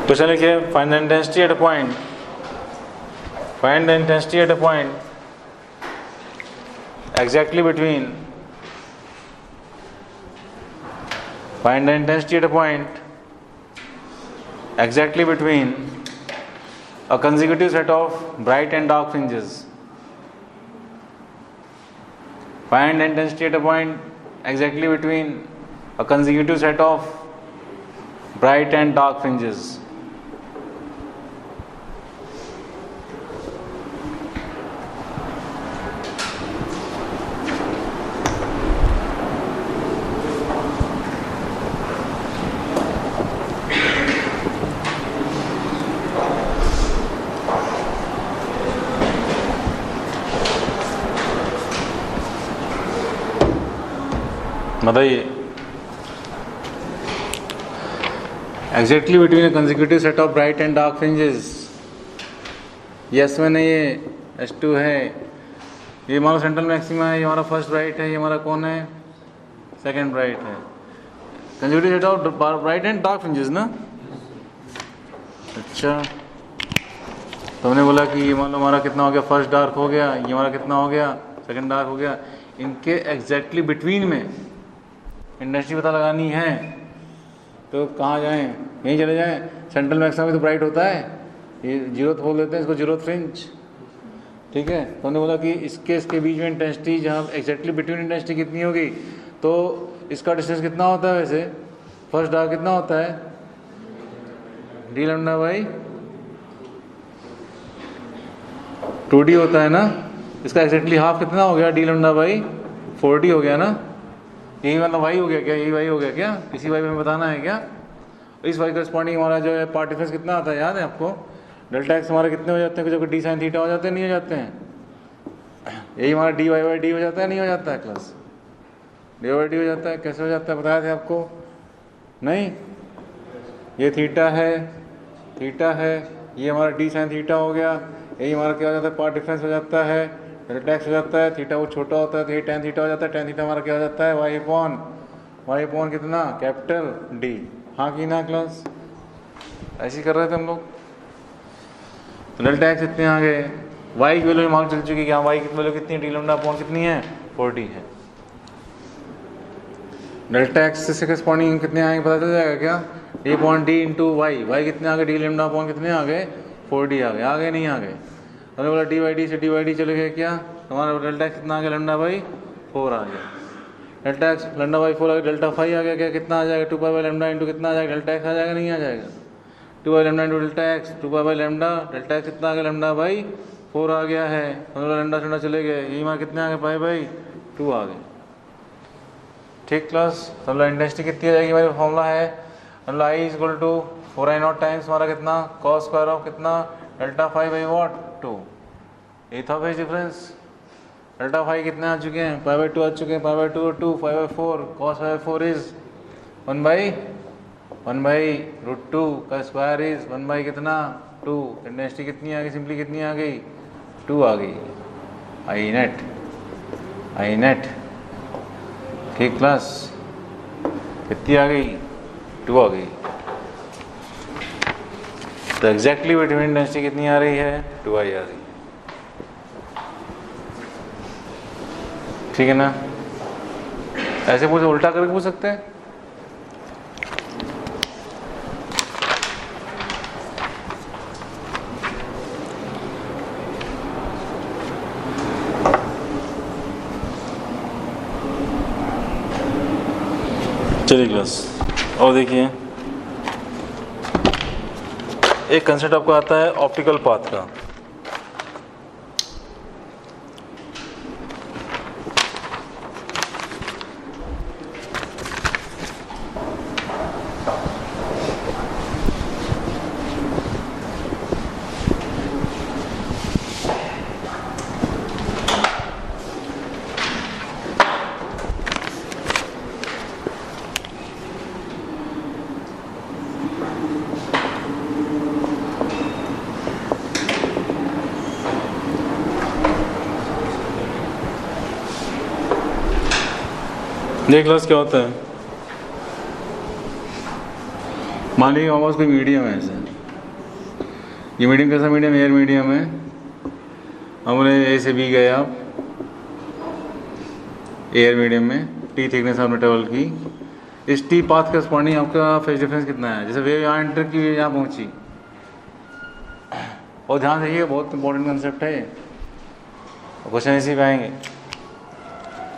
Speaker 1: क्वेश्चन लिखिए। Find the intensity at a point, find the intensity at a point exactly between, find the intensity at a point exactly between a consecutive set of bright and dark fringes. Find the intensity at a point exactly between a consecutive set of bright and dark fringes. बताइए। Exactly between A consecutive set of bright and dark fringes. ये S1 है, ये S2 है, ये हमारा central maxima है, ये हमारा फर्स्ट ब्राइट है, ये हमारा कौन है सेकंड ब्राइट है। Consecutive set of bright and dark fringes ना। अच्छा, तो हमने बोला कि ये मान लो हमारा कितना हो गया फर्स्ट डार्क हो गया, ये हमारा कितना हो गया सेकंड डार्क हो गया। इनके एग्जैक्टली बिटवीन में इंटेंसिटी पता लगानी है तो कहाँ जाएं? यहीं चले जाएं। सेंट्रल मैक्सिमा में तो ब्राइट होता है, ये जीरोथ बोल देते हैं इसको, जीरोथ फ्रिंज। ठीक है, तो हमने बोला कि इसके बीच में इंटेंसिटी जहाँ एग्जैक्टली बिटवीन इंटेंसिटी कितनी होगी, तो इसका डिस्टेंस कितना होता है वैसे फर्स्ट डार्क कितना होता है डी लैम्डा बाई 2d होता है ना। इसका एग्जैक्टली हाफ कितना हो गया डी लैम्डा बाई 4d हो गया ना। यही मतलब वाई हो गया क्या? यही वाई हो गया क्या? इसी वाई में हमें बताना है क्या? इस वाई करस्पॉन्डिंग हमारा जो है पार्ट डिफरेंस कितना आता है याद है आपको? डेल्टा एक्स हमारे कितने हो जाते हैं जो कि डी साइन थीटा हो जाते हैं नहीं हो जाते हैं? यही हमारा डी वाई बाई डी हो जाता है नहीं हो जाता है क्लास? डी वाई डी हो जाता है। कैसे हो जाता है बताया थे आपको? नहीं, ये थीटा है, ये हमारा डी साइन थीटा हो गया। यही हमारा क्या हो जाता है पार्ट डिफरेंस हो जाता है, डेल्टा एक्स हो जाता है, थीटा वो छोटा होता है तो ये टेन थीटा हो जाता है। टेन थीटा हमारा क्या हो जाता है वाई अपॉन कितना कैपिटल डी। हाँ की ना क्लास? ऐसे कर रहे थे हम लोग। तो डेल्टा एक्स इतने आ गए, वाई की वैल्यू मार्क चल चुकी है। हाँ, वाई की वैल्यू कितनी है? डी लैम्डा अपॉन कितनी है 40 है। डेल्टा एक्स से करस्पॉन्डिंग कितने आएंगे पता चल जाएगा क्या? D upon d into y कितने आ गए? डी लैम्डा अपॉन कितने आ गए 4d आ गए नहीं आ गए? हमने बोला डी वाई डी से डी वाई डी चले गए क्या? हमारा डेल्टा एक्स कितना आ गया लैम्डा बाई 4 आ गया। डेल्टा एक्स लैम्डा बाई 4 आ गया, डेल्टा फाई आ गया क्या? कितना आ जाएगा 2 पाई बाई लैम्डा इंटू कितना आ जाएगा डेल्टा एक्स आ जाएगा नहीं आ जाएगा? 2 pi lambda into delta x, 2 pi by lambda, delta x कितना आ गया लैम्डा बाई 4 आ गया है। हम लोग लैम्डा लैम्डा चले गए, यही हमारे कितने आ गए पाई बाई 2 आ गए। ठीक क्लास, मतलब इंटेंसिटी कितनी आ जाएगी? हमारी फॉर्मूला है मतलब I is equal to 4i0 times हमारा कितना कॉस स्क्वायर ऑफ कितना डेल्टा फाई बाई वॉट 2। ये था फेज डिफरेंस। डेल्टा फाई कितने आ चुके हैं? पाई बाई 2 आ चुके हैं। पाई बाई 2 और 2 5 by 4 cos by 4 is 1 by root 2 का स्क्वायर इज 1 बाई कितना 2। इंटेंसिटी कितनी आ गई? सिंपली कितनी आ गई 2 आ गई। आई नेट ठीक क्लास कितनी आ गई 2 आ गई। तो एग्जैक्टली बिटवीन इंटेंसिटी कितनी आ रही है 2i आ रही है। ठीक है ना? ऐसे पूछ उल्टा करके पूछ सकते हैं। चलिए क्लास और देखिए, एक कंसेप्ट आपको आता है ऑप्टिकल पाथ का। देख लो क्या होता है। मान लीजिए हमारे पास कोई मीडियम है ऐसे, ये मीडियम कैसा मीडियम, एयर मीडियम है। हम बोले ए से बी गए आप एयर मीडियम में, टी थिकनेस आपने ट्रेवल की, इस टी पाथ के स्पॉन्डिंग आपका फेज डिफरेंस कितना है। जैसे वेव यहाँ एंटर की, वेव यहाँ पहुँची, और ध्यान देखिए बहुत इंपॉर्टेंट कंसेप्ट है, क्वेश्चन इसी पे आएंगे।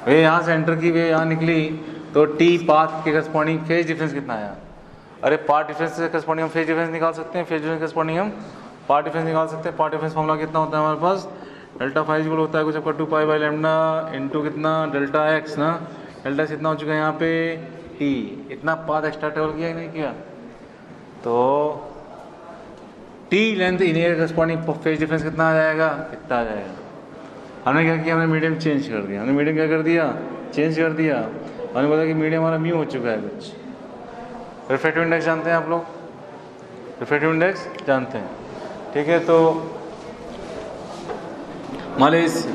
Speaker 1: वे यहाँ से एंटर की, वे यहाँ निकली, तो टी पाथ के करस्पॉन्डिंग फेज डिफरेंस कितना आया। अरे पाथ डिफरेंस से करस्पॉन्डिंग हम फेज डिफरेंस निकाल सकते हैं, फेज डिफरेंस करस्पॉन्डिंग हम पाथ डिफरेंस निकाल सकते हैं। पाथ डिफरेंस फॉर्मूला कितना होता है हमारे पास, डेल्टा फाइव इक्वल होता है कुछ आपका 2 पाई बाई लैम्डा इंटू कितना डेल्टा एक्स ना, डेल्टा कितना हो चुका है यहाँ पे टी, इतना पाथ एक्स्ट्रा ट्रेवल किया नहीं किया, तो t length in air corresponding phase difference कितना आ जाएगा, इतना आ जाएगा। हमने क्या किया, हमने मीडियम चेंज कर दिया, हमने मीडियम क्या कर दिया, चेंज कर दिया। हमने बोला कि मीडियम हमारा म्यू हो चुका है कुछ। रिफ्रैक्टिव इंडेक्स जानते हैं आप लोग, रिफ्रैक्टिव इंडेक्स जानते हैं, ठीक है। तो मान लीजिए इस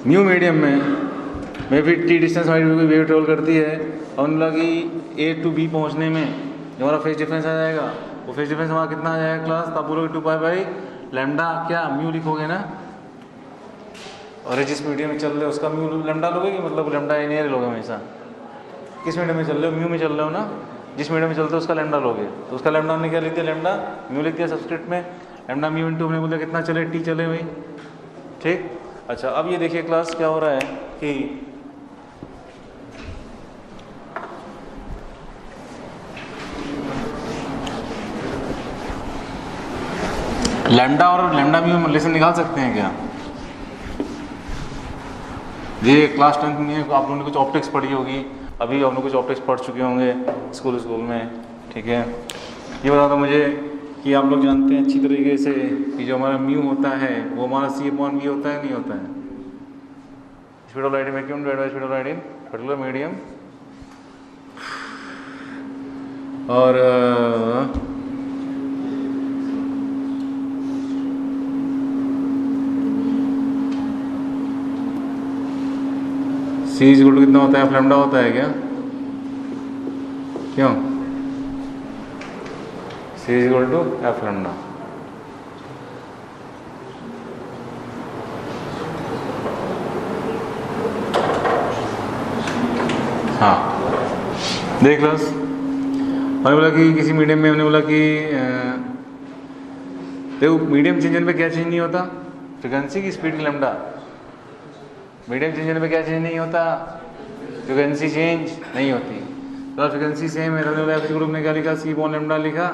Speaker 1: म्यू मीडियम में भी टी डिस्टेंस हमारी कोई वेव ट्रेवल करती है, और हमने बोला कि ए टू बी पहुँचने में जो हमारा फेज डिफरेंस आ जाएगा, वो फेज डिफरेंस हमारा कितना आ जाएगा क्लास, तब बोलोगे 2 पाई बाई लैम्डा क्या म्यू लिखोगे ना, और जिस मीडियम में चल रहे हो उसका म्यू लैम्डा लोगे कि मतलब लैम्डा इन एयर लोगे हमेशा। किस मीडियम में चल रहे हो, म्यू में चल रहे हो ना, जिस मीडियम में चलते हो उसका लैम्डा लोगे, तो उसका लैम्डा हमने क्या लिख दिया, लैम्डा म्यू लिख दिया सब्सक्रिप्ट में, लैम्डा म्यू इंटू हमने बोला कितना चले, टी चले भाई, ठीक। अच्छा अब ये देखिए क्लास क्या हो रहा है कि लैम्डा और लैम्डा म्यू रिलेशन निकाल सकते हैं क्या। ये क्लास 10 में आप लोगों ने कुछ ऑप्टिक्स पढ़ी होगी, अभी आप लोग कुछ ऑप्टिक्स पढ़ चुके होंगे स्कूल में, ठीक है। ये बता दो मुझे कि आप लोग जानते हैं अच्छी तरीके से कि जो हमारा म्यू होता है वो हमारा सी अपॉन वी होता है, नहीं होता है। Speed of light in vacuum divided by speed of light in particular medium, और सी इज इक्वल टू कितना होता है, एफ लैम्डा होता है क्या, क्यों, c is equal to f lambda. हाँ देख लो, हमने बोला कि किसी मीडियम में, हमने बोला कि देखो मीडियम चेंज होने पे क्या चेंज नहीं होता, फ्रीक्वेंसी की स्पीड लैम्डा। मीडियम चेंज होने पे क्या चेंज नहीं होता, फ्रीक्वेंसी चेंज नहीं होती। तो फ्रीक्वेंसी सेम है, तो ग्रुप ने क्या लिखा, सी अपॉन लैम्डा लिखा,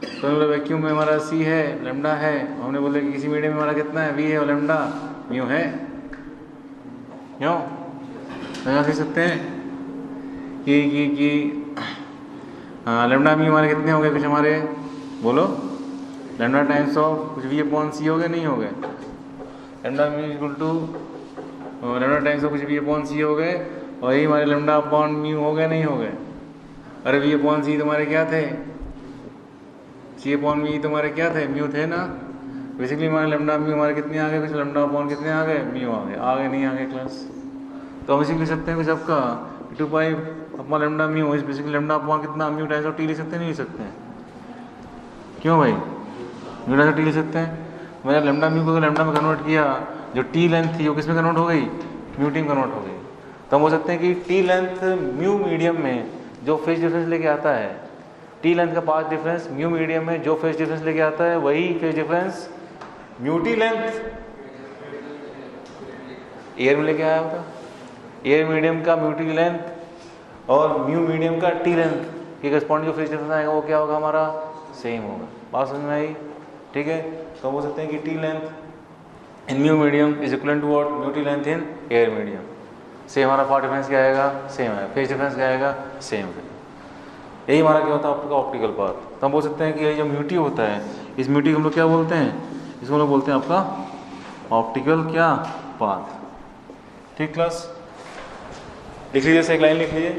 Speaker 1: तो वैक्यूम में हमारा सी है, लैम्डा है, हमने बोला कि किसी मीडियम में हमारा कितना है, वी है और लैम्डा म्यू है, क्यों लगा कह सकते हैं कि लैम्डा म्यू हमारे कितने हो गए, कुछ हमारे बोलो, लैम्डा टाइम्स ऑफ कुछ वी अपॉन सी हो गए, नहीं हो गए, lambda mu equal to lambda times of कुछ वी अपॉन सी हो गए, और यही हमारे लैम्डा अपॉन म्यू हो गए, नहीं हो गए। अरे वी अपॉन सी तुम्हारे क्या थे, सी अपॉन वी तुम्हारे क्या थे, म्यू थे ना। बेसिकली हमारे लैम्डा म्यू हमारे कितने आ गए, कुछ लैम्डा अपॉन कितने आ गए, म्यू आ गए नहीं आ गए क्लास। तो हम इसी लिख सकते हैं कुछ आपका 2 पाई अपॉन लैम्डा म्यू, इस बेसिकली लैम्डा अपॉन कितना म्यू टाइम्स ऑफ टी लिख सकते हैं, नहीं लिख सकते हैं, क्यों भाई, म्यू टाइम्स ऑफ टी लिख सकते हैं। मैंने लैम्डा म्यू को लैम्डा में कन्वर्ट किया, जो टी लेंथ थी वो किस में कन्वर्ट हो गई, म्यू टी में कन्वर्ट हो गई। तो हम बोल सकते हैं कि टी लेंथ म्यू मीडियम में जो फेज डिफरेंस लेके आता है, टी लेंथ का पाथ डिफरेंस म्यू मीडियम में जो फेज डिफरेंस लेके आता है, वही phase difference mu t length air में लेके आया होता, एयर मीडियम का म्यू टी लेंथ और म्यू मीडियम का टी लेंथ के करस्पॉन्डिंग जो फेज डिफरेंस आएगा वो क्या होगा हमारा, सेम होगा। बात समझ में आई? ठीक है, तो हम बोल सकते हैं कि t length in mu medium is equal to what, mu t length in air medium. Same हमारा पाथ डिफरेंस क्या आएगा, सेम है। फेज डिफरेंस क्या आएगा, सेम है। यही हमारा क्या होता है आपका ऑप्टिकल पाथ। तो हम बोल सकते हैं कि ये जो म्यूटी होता है, इस म्यूटी को हम लोग क्या बोलते हैं, इसको हम लोग बोलते हैं आपका ऑप्टिकल क्या पाथ। ठीक क्लास, लिख लीजिए, से एक लाइन लिख लीजिए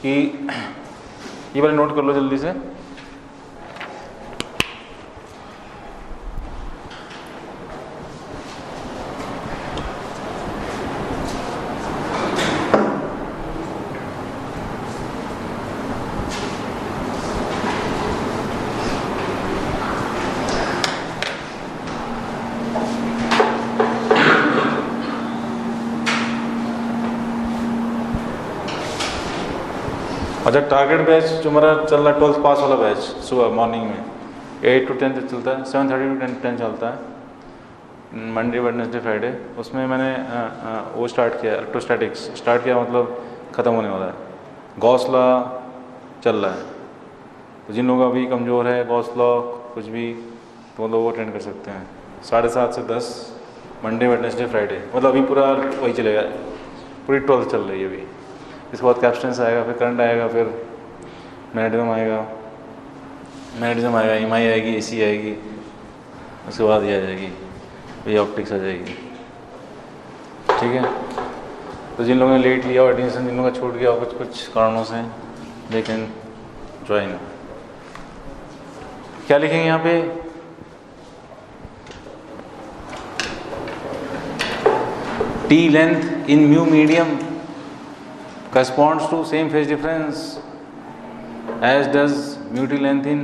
Speaker 1: कि ये वाले नोट कर लो जल्दी से। अच्छा, टारगेट बैच जो हमारा चल रहा है 12th पास वाला बैच, सुबह मॉर्निंग में 8 to 10 चलता है, 7:30 to 10 चलता है, मंडे वेडनेसडे फ्राइडे। उसमें मैंने वो स्टार्ट किया, इलेक्ट्रोस्टैटिक्स स्टार्ट किया, मतलब ख़त्म होने वाला है। गॉस लॉ चल रहा है, तो जिन लोगों का भी कमज़ोर है गॉस लॉ कुछ भी, तो मतलब वो अटेंड कर सकते हैं। 7:30 से 10 मंडे वेडनेसडे फ्राइडे, मतलब अभी पूरा वही चलेगा, पूरी 12th चल रही है अभी। इसके बाद कैप्स्टेंस आएगा, फिर करंट आएगा, फिर मैग्नेटिज्म आएगा, EMI आएगी, AC आएगी, उसके बाद ये आ जाएगी, ये ऑप्टिक्स आ जाएगी। ठीक है, तो जिन लोगों ने लेट लिया और एडमिशन जिन लोगों का छूट गया कुछ कारणों से, लेकिन ज्वाइन। क्या लिखेंगे यहाँ पे, T length in mu medium corresponds to same phase difference as does mu T length in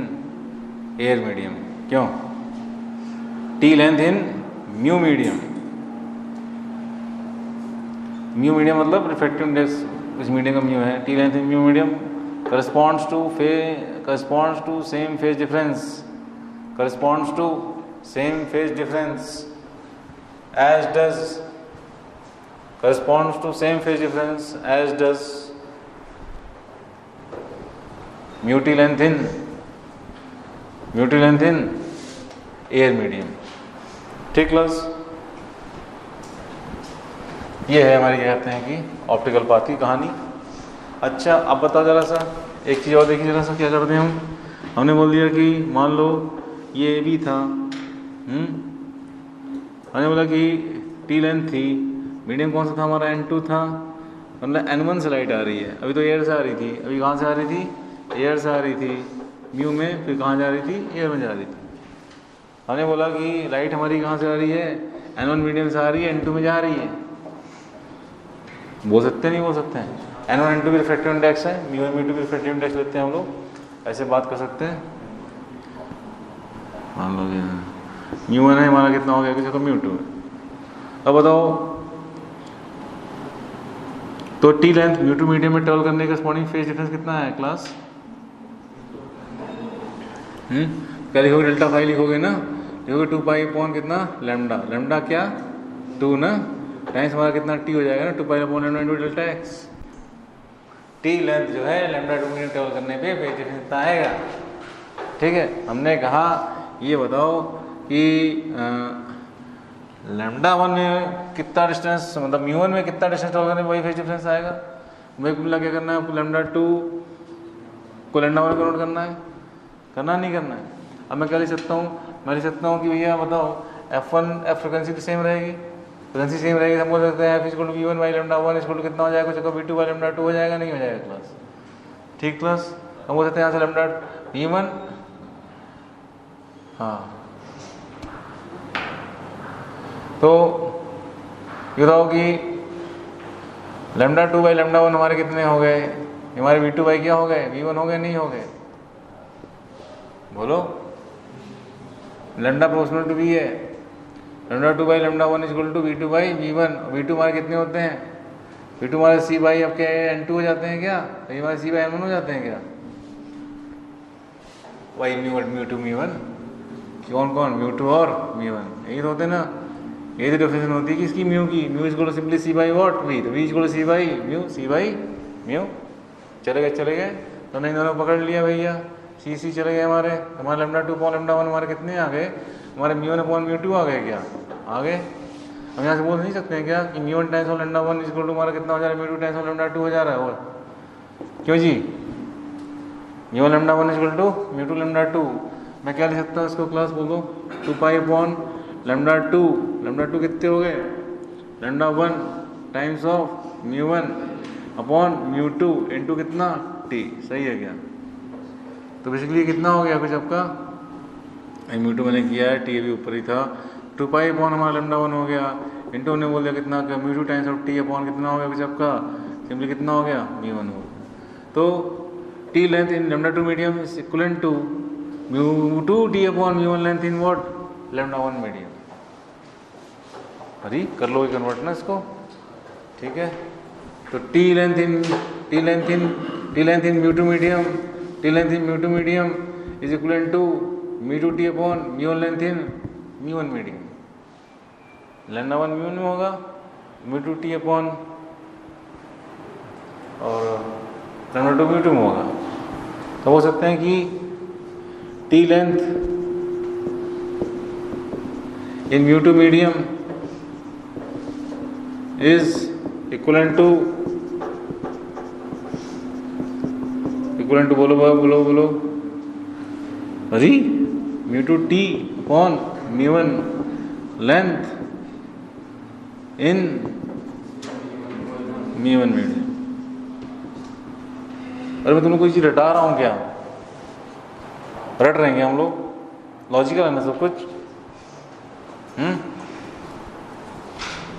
Speaker 1: air medium। क्यों? T length in mu medium, mu medium मतलब रिफ्रैक्टिव इंडेक्स इस मीडियम का म्यू है। T length in mu medium corresponds to same phase difference, corresponds to same phase difference as does, corresponds to same phase difference as does mu T length in air medium। ठीक class, ये है हमारी क्या कहते हैं कि optical path की कहानी। अच्छा, अब बताओ जरा सा, एक चीज़ और देखिए जरा सा, क्या करते हैं हमने बोल दिया कि मान लो ये भी था, हमने बोला कि टी लेंथ थी, मीडियम कौन सा था हमारा, N2 था, मतलब N1 से लाइट आ रही है, अभी तो एयर से आ रही थी, अभी कहाँ से आ रही थी, एयर से आ रही थी म्यू में, फिर कहाँ जा रही थी, एयर में जा रही थी। हमने बोला कि लाइट हमारी कहाँ से आ रही है, N1 मीडियम से आ रही है, N2 में जा रही है। बोल सकते नहीं बोल सकते हैं, N1 N2 भी रिफ्रैक्टिव इंडेक्स है, म्यू म्यू2 भी रिफ्रैक्टिव इंडेक्स लेते हैं हम लोग, ऐसे बात कर सकते हैं। मान लो म्यू1 है हमारा, कितना हो गया, किसी को म्यू2 है। अब बताओ, तो टी लेंथ म्यू2 मीडियम में ट्रेवल करने का स्पॉटिंग फेज डिफरेंस कितना है क्लास, क्या लिखोगे, डेल्टा फाई लिखोगे ना, लिखोगे 2 पाई अपॉन कितना लैम्डा, लैम्डा क्या 2 ना, टाइम्स हमारा कितना टी हो जाएगा ना, 2 pi upon lambda into delta x. T length जो है लैम्डा 2 मीडियम ट्रेवल करने पे फेज डिफरेंस कितना आएगा। ठीक है, हमने कहा ये बताओ कि लैम्डा 1 में कितना डिस्टेंस, मतलब म्यू1 में कितना डिस्टेंस ट्रेवल करने पे वही फेज डिफरेंस आएगा। मेरे को क्या करना है, आपको लैम्डा 2 को लैम्डा 1 कन्वर्ट करना है, करना नहीं करना है। अब मैं क्या लिख सकता हूँ, मैं लिख सकता हूँ कि भैया बताओ F1 फ्रिक्वेंसी तो सेम रहेगी, फ्रिक्वेंसी सेम रहेगी, हम बोल सकते हैं F equal to V1 by lambda 1 equal to कितना हो जाएगा, कुछ V2 बाई लैम्डा 2 हो जाएगा, नहीं हो जाएगा क्लास। ठीक क्लास, हम बोल सकते हैं यहाँ से लैम्डा V1, हाँ, तो ये बताओ कि लैम्डा 2 बाई लैम्डा 1 हमारे कितने हो गए, हमारे V2 बाई क्या हो गए, V1 हो गए, नहीं हो गए, बोलो। लैम्डा प्रोपोर्शनल टू V है, lambda 2 by lambda 1 equal to V2 by V1। V2 हमारे कितने होते हैं, V2 हमारे C बाई आपके N2 हो जाते हैं क्या, तो ये हमारे C बाई N1 हो जाते हैं क्या, वाई म्यू2 म्यू1, कौन कौन म्यू2 और म्यू1, यही तो होते हैं ना। ये तो डेफिनेशन होती है कि इसकी म्यू की, mu is equal to simply C by what V, तो V is equal to C by mu, C by mu. चले गए तो नहीं, दोनों पकड़ लिया भैया, सी चले गए हमारे लेमडा 2 अपॉन लेमडा 1 हमारे कितने आ गए, हमारे म्यू 1 अपॉन म्यू 2 आ गए क्या, आ गए। हम यहाँ से बोल नहीं सकते हैं क्या कि mu 1 times of lambda 1 equal to हमारा कितना हो जा रहा है, म्यू 2 टाइम्स ऑफ लेमडा 2 हो जा रहा है, और क्यों जी, mu lambda 1 equal to mu 2 lambda 2, मैं क्या लिख सकता हूँ इसको क्लास बोलो, 2 पाई अपॉन लेमडा 2 कितने हो गए, lambda 1 times of mu 1 upon mu 2 into कितना टी, सही है क्या। तो बेसिकली कितना हो गया कुछ आपका, म्यू 2 मैंने किया है, टी अभी ऊपर ही था, 2 पाई अपॉन हमारा लेमडा 1 हो गया, इंटू ने बोल दिया कितना, mu 2 times of T upon कितना हो गया कुछ आपका, सिंपली कितना हो गया, म्यू 1 हो गया। तो t length in lambda 2 medium is equivalent to mu 2 t upon mu 1 length in what, lambda 1 medium. अरे कर लो कन्वर्ट ना इसको, ठीक है। तो t length in mu 2 medium is equivalent to mu 2 t upon mu 1 length in mu 1 medium, lambda 1 mu 1 होगा, mu 2 t upon और लेमडा 2 म्यू 2 में होगा। तो हो सकते हैं कि t length in mu 2 medium is equivalent to बोलो अरे mu 2 t upon mu 1 length in mu 1 medium. अरे मैं तुमको कोई चीज रटा रहा हूँ क्या, रट रहे हैं हम लोग, लॉजिकल है ना सब कुछ।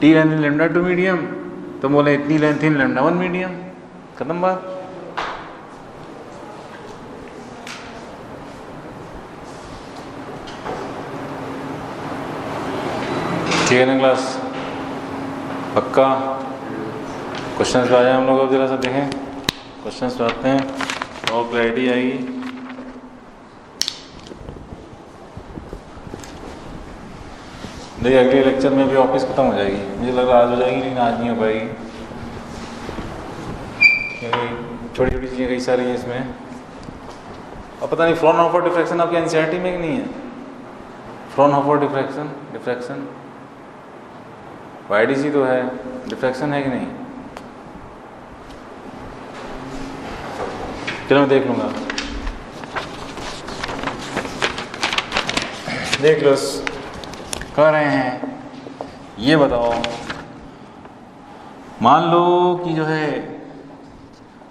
Speaker 1: T length in lambda 2 medium, तो बोले इतनी लेंथ इन लेमडा 1 मीडियम, खत्म बात। ठीक है ना क्लास, पक्का। क्वेश्चंस पे आ जाए हम लोग, अब जरा सा देखें क्वेश्चंस पे आते हैं और क्लैरिटी आएगी। देखिए अगले लेक्चर में भी ऑफिस खत्म हो जाएगी, मुझे लग रहा है आज हो जाएगी, लेकिन आज नहीं हो पाएगी क्योंकि छोटी छोटी चीज़ें कई सारी हैं इसमें। और पता नहीं फ्रॉनहोफर डिफ्रैक्शन आपके एनसीईआरटी में कि नहीं है, फ्रॉनहोफर डिफ्रैक्शन वाईडीसी तो है, डिफ्रैक्शन है कि नहीं, चलो मैं देख लूँगा, देख लो कह रहे हैं। ये बताओ, मान लो कि जो है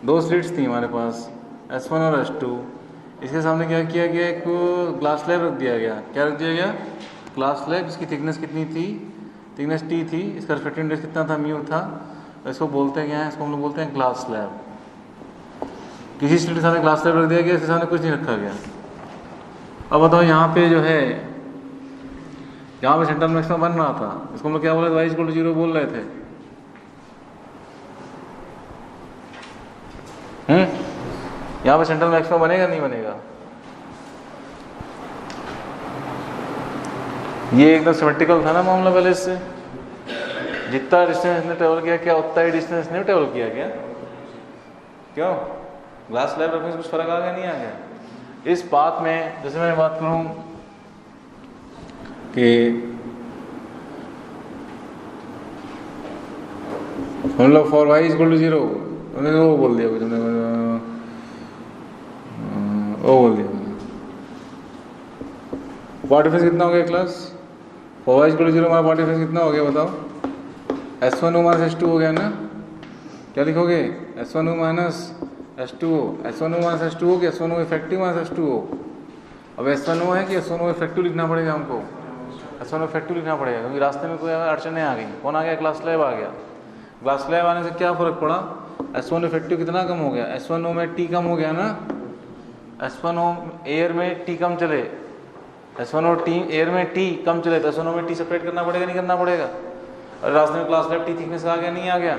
Speaker 1: दो स्लिट्स थी हमारे पास S1 और S2, इसके सामने क्या किया गया, एक ग्लास स्लैब रख दिया गया। क्या रख दिया गया, ग्लास स्लैब, जिसकी थिकनेस कितनी थी, थिकनेस T थी, इसका रिफ्लेक्टिव इंडेक्स कितना था, म्यू था। इसको बोलते हैं क्या है, इसको हम लोग बोलते हैं ग्लास स्लैब। किसी स्लिट के सामने ग्लास स्लैब रख दिया गया, इसके सामने कुछ नहीं रखा गया। अब बताओ यहाँ पे जो है, यहाँ पे सेंट्रल मैक्सिमा बन रहा था, इसको हम लोग क्या बोल रहे थे, y = 0 बोल रहे थे। यहाँ पे सेंट्रल मैक्सिमा बनेगा नहीं बनेगा, ये एकदम सिमेट्रिकल था ना मामला पहले इससे, जितना डिस्टेंस इसने ट्रेवल किया क्या उतना ही डिस्टेंस ने ट्रेवल किया क्या, क्यों ग्लास स्लैब रखने से कुछ फर्क आ गया नहीं आ गया। इस बात में जैसे मैं बात करूं कि हम लोग फॉर y = 0, उन्होंने वो बोल दिया, कुछ वो बोल दिया। पार्ट डिफरेंस कितना हो गया क्लास, फॉर y = 0 हमारा पार्ट डिफरेंस कितना हो गया बताओ, S1O - S2 हो गया ना। क्या लिखोगे, S1O - S2O, S1O - S2 हो गया, S1O इफेक्टिव - S2O। अब S1O है कि S1O इफेक्टिव लिखना पड़ेगा हमको, S1O इफेक्टिव लिखना पड़ेगा, क्योंकि रास्ते में कोई अड़चने आ गई। कौन आ गया, ग्लास स्लैब आ गया। ग्लास स्लैब आने से क्या फ़र्क पड़ा, S1O इफेक्टिव कितना कम हो गया, S1O में T कम हो गया ना, S1O एयर में T कम चले, S1O एयर में T कम चले तो S1O में T सेपरेट करना पड़ेगा नहीं करना पड़ेगा। और रास्ते में ग्लास स्लैब T थिकनेस आ गया नहीं आ गया,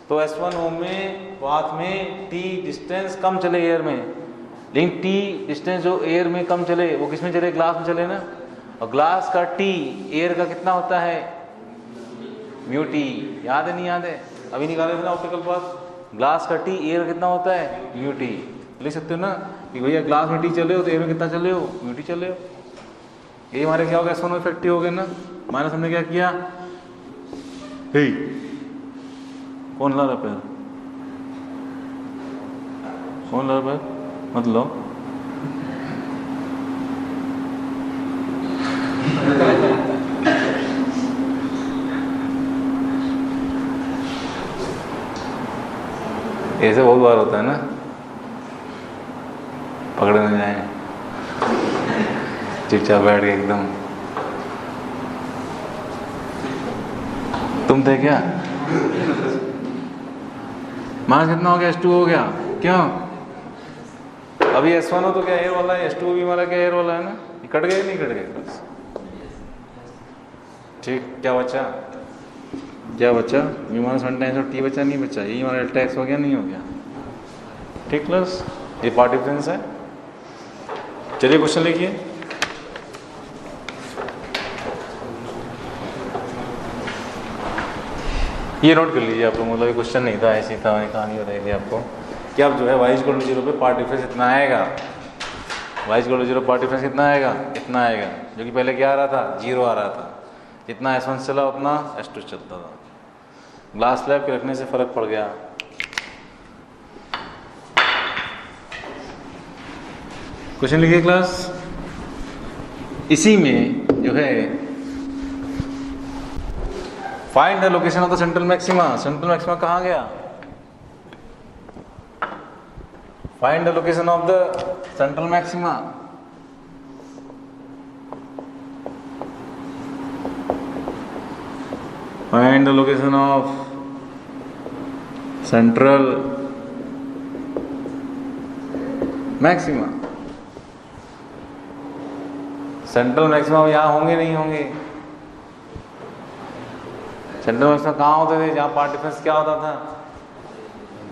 Speaker 1: तो S1O में पाथ में T डिस्टेंस कम चले एयर में, लेकिन T डिस्टेंस जो एयर में कम चले वो किस में चले, ग्लास में चले ना। और ग्लास का T एयर का कितना होता है, म्यू T, याद है नहीं याद है, अभी निकाले थे ना ऑप्टिकल पाथ, ग्लास का टी एयर कितना होता है म्यू टी। लिख सकते हो ना कि भैया ग्लास में टी चले हो तो एयर में कितना चले हो म्यू टी चले हो। ये हमारे क्या हो गया S1 इफेक्टिव हो गया ना। माइनस हमने क्या किया हे कौन ला रहा पैर कौन ला रहा पैर मतलब ऐसे बहुत बार होता है ना पकड़े न जाए चुपचाप बैठ के एकदम। तुम थे क्या मास कितना हो गया S2 हो गया क्यों अभी S1 हो तो क्या एयर वाला है S2 भी हमारा क्या एयर वाला है ना। ये कट गए नहीं कट गए बस ठीक। क्या बचा -1 टाइम्स और टी बचा नहीं बचा यही हमारा डेल्टा एक्स हो गया नहीं हो गया ठीक। प्लस ये पार्ट डिफरेंस है। चलिए क्वेश्चन लिखिए। ये नोट कर लीजिए आप लोग मतलब ये क्वेश्चन नहीं था ऐसी था कहानी बताई थी आपको कि आप जो है y=0 पे पार्ट डिफरेंस इतना आएगा y=0 पार्ट डिफरेंस कितना आएगा इतना आएगा जो कि पहले क्या आ रहा था 0 आ रहा था। जितना S1 चला उतना S2 चलता था। ग्लास स्लैब के रखने से फर्क पड़ गया। क्वेश्चन लिखिए क्लास। इसी में जो है find the location of the central maxima. Central maxima कहाँ गया find the location of the central maxima. Find the location of central maxima। Central maxima यहाँ होंगे नहीं होंगे। सेंट्रल मैक्सिमा कहाँ होते थे जहाँ पार्ट डिफरेंस क्या होता था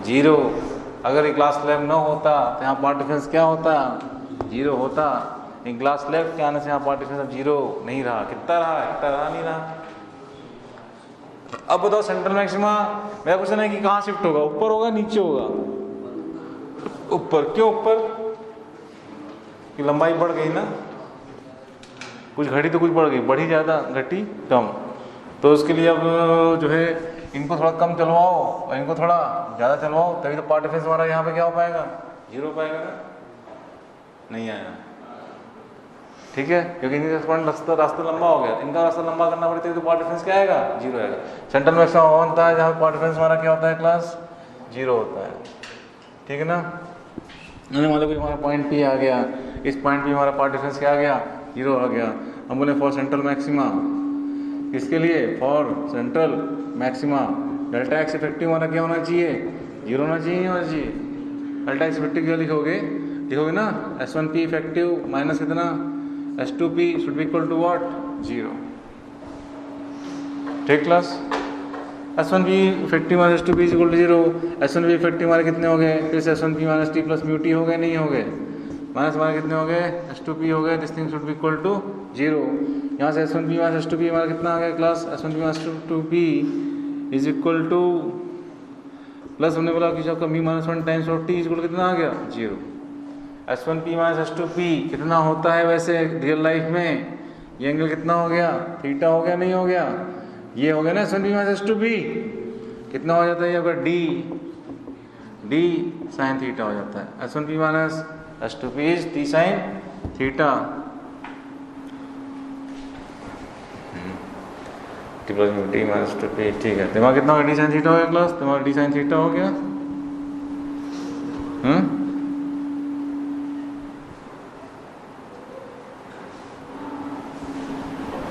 Speaker 1: 0। अगर ये ग्लास स्लैब न होता तो यहाँ पार्ट डिफरेंस क्या होता 0 होता। ये ग्लास स्लैब के आने से यहाँ पार्ट डिफरेंस 0 नहीं रहा। कितना रहा नहीं रहा। अब बताओ सेंट्रल मैक्सिमा मेरा क्वेश्चन है कि कहाँ शिफ्ट होगा ऊपर होगा नीचे होगा ऊपर। क्यों ऊपर कि लंबाई बढ़ गई ना कुछ घटी तो कुछ बढ़ गई बढ़ी ज़्यादा घटी कम। तो उसके लिए अब जो है इनको थोड़ा कम चलवाओ और इनको थोड़ा ज़्यादा चलवाओ तभी तो पार्ट डिफरेंस हमारा यहाँ पे क्या हो पाएगा 0 हो पाएगा ना नहीं आएगा ठीक है। क्योंकि इनका रास्ता लंबा हो गया इनका रास्ता लंबा करना पड़ता है तो पार्ट डिफरेंस क्या आएगा 0 आएगा। सेंट्रल मैक्सिमा वहाँ होता है जहाँ पार्ट डिफरेंस हमारा क्या होता है क्लास 0 होता है ठीक है ना। मतलब कि हमारा पॉइंट P आ गया इस पॉइंट P हमारा पार्ट डिफरेंस क्या आ गया 0 आ गया। हम बोले फॉर सेंट्रल मैक्सिमा इसके लिए for central maxima delta x effective हमारा क्या होना चाहिए 0 होना चाहिए डेल्टा एक्स इफेक्टिव क्या लिखोगे ना S1P इफेक्टिव माइनस कितना S2P should be equal to what 0 ठीक class. S1P effective minus S2P is equal to 0। S1P effective हमारे कितने हो गए फिर से S1P minus t plus mu t हो गए नहीं हो गए माइनस हमारे कितने हो गए S2P हो गए। This thing should be equal to 0। यहाँ से S1P माइनस S2P हमारा कितना आ गया class S1P minus S2P is equal two plus हमने बोला कि सबका -1 टाइम्स और टी इज इक्वल कितना आ गया 0। S1P माइनस S2P कितना होता है वैसे रियल लाइफ में ये एंगल कितना हो गया थीटा हो गया नहीं हो गया ये हो गया ना S1P माइनस S2P कितना हो जाता है आपका d साइन थीटा हो जाता है। S1P minus S2P is d sine theta T plus mu T minus S2P ठीक है। दिमाग कितना हो गया d साइन थीटा हो गया क्लास दिमाग d साइन थीटा हो गया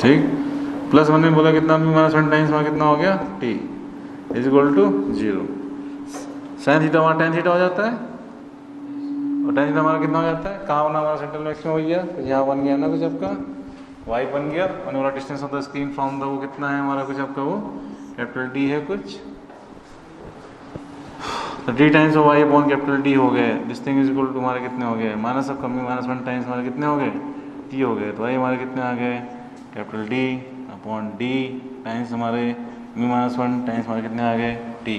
Speaker 1: ठीक। प्लस हमने बोला कितना -1 टाइम्स हमारा कितना हो गया t is equal to 0। Sine theta हमारा tan थीटा हो जाता है और tan थीटा हमारा कितना हो जाता है कहाँ बना हमारा सेंट्रल मैक्सिमा हो गया तो यहाँ बन गया ना कुछ आपका y बन गया और हमारा distance of the screen from the वो कितना है हमारा कुछ आपका वो कैपिटल D है कुछ तो d times of y upon capital D हो गए। This thing is equal to हमारे कितने हो गए माइनस ऑफ कमी -1 टाइम्स हमारे कितने हो गए t हो गए तो y हमारे कितने आ गए capital D upon D times हमारे -1 टाइम्स हमारे कितने आ गए t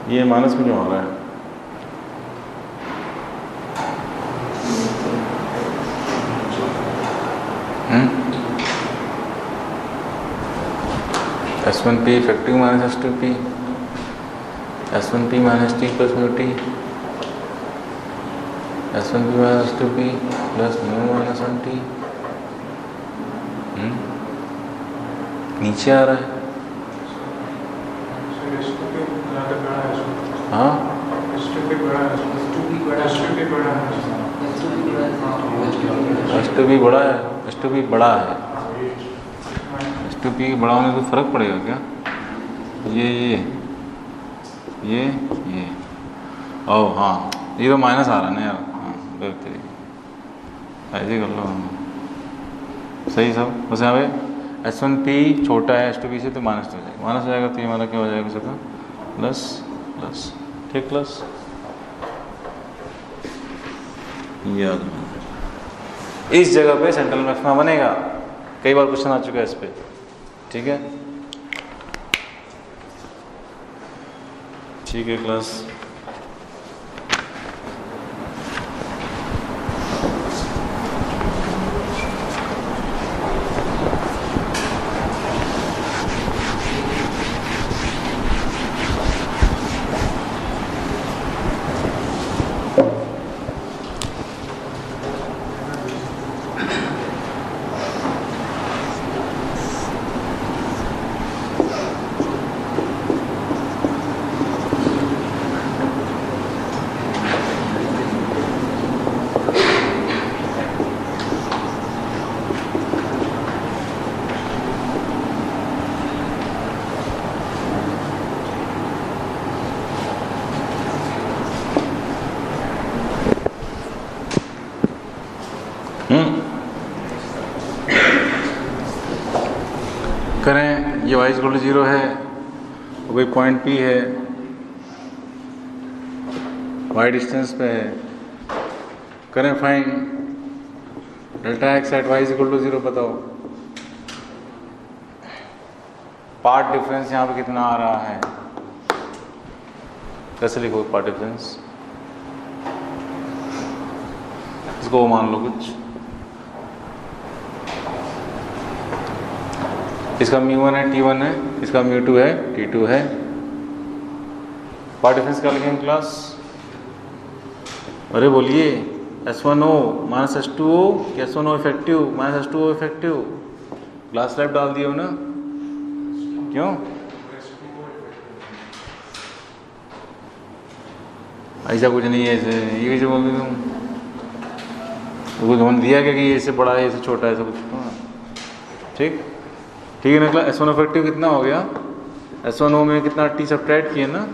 Speaker 1: ये माइनस में क्यों आ रहा है? S1P effective minus S2P, S1P minus T plus mu T, S1P minus S2P plus mu minus 1T। नीचे आ रहा है। हाँ S2P बड़ा है, S2P बड़ा है। S2P बड़ा होने से फर्क पड़ेगा क्या? ये ओह हाँ, ये तो माइनस आ रहा है ना यार। हाँ गलत है, ऐसे कर लो सही सब। बस यहाँ पे S1P छोटा है S2P से तो माइनस हो जाएगा, माइनस हो जाएगा तो ये हमारा क्या हो जाएगा सबका प्लस प्लस। ठीक प्लस याद इस जगह पे सेंट्रल मैक्सिमा बनेगा। कई बार क्वेश्चन आ चुका है इस पे। ठीक है ठीक है क्लास। करें ये y = 0 है, वही पॉइंट P है, y डिस्टेंस पे है। करें find delta x at y = 0 बताओ। पार्ट डिफरेंस यहाँ पे कितना आ रहा है? कैसे लिखो पार्ट डिफरेंस? इसको मान लो कुछ, इसका μ1 है T1 है, इसका μ2 है T2 है। पार्ट डिफरेंस क्या लिखेंगे क्लास? अरे बोलिए S1O माइनस S2O कि S1O effective minus S2O effective? Class left डाल दिए हो ना? क्यों? ऐसा कुछ नहीं है, ऐसे ये कैसे बोल रहे तुम? कुछ ढूंढ दिया क्या कि ये इससे बड़ा है, इससे छोटा है, ऐसा कुछ? ठीक ठीक है ना क्लास। S1 इफेक्टिव कितना हो गया? S1O में कितना T सब्ट्रैक्ट किए ना?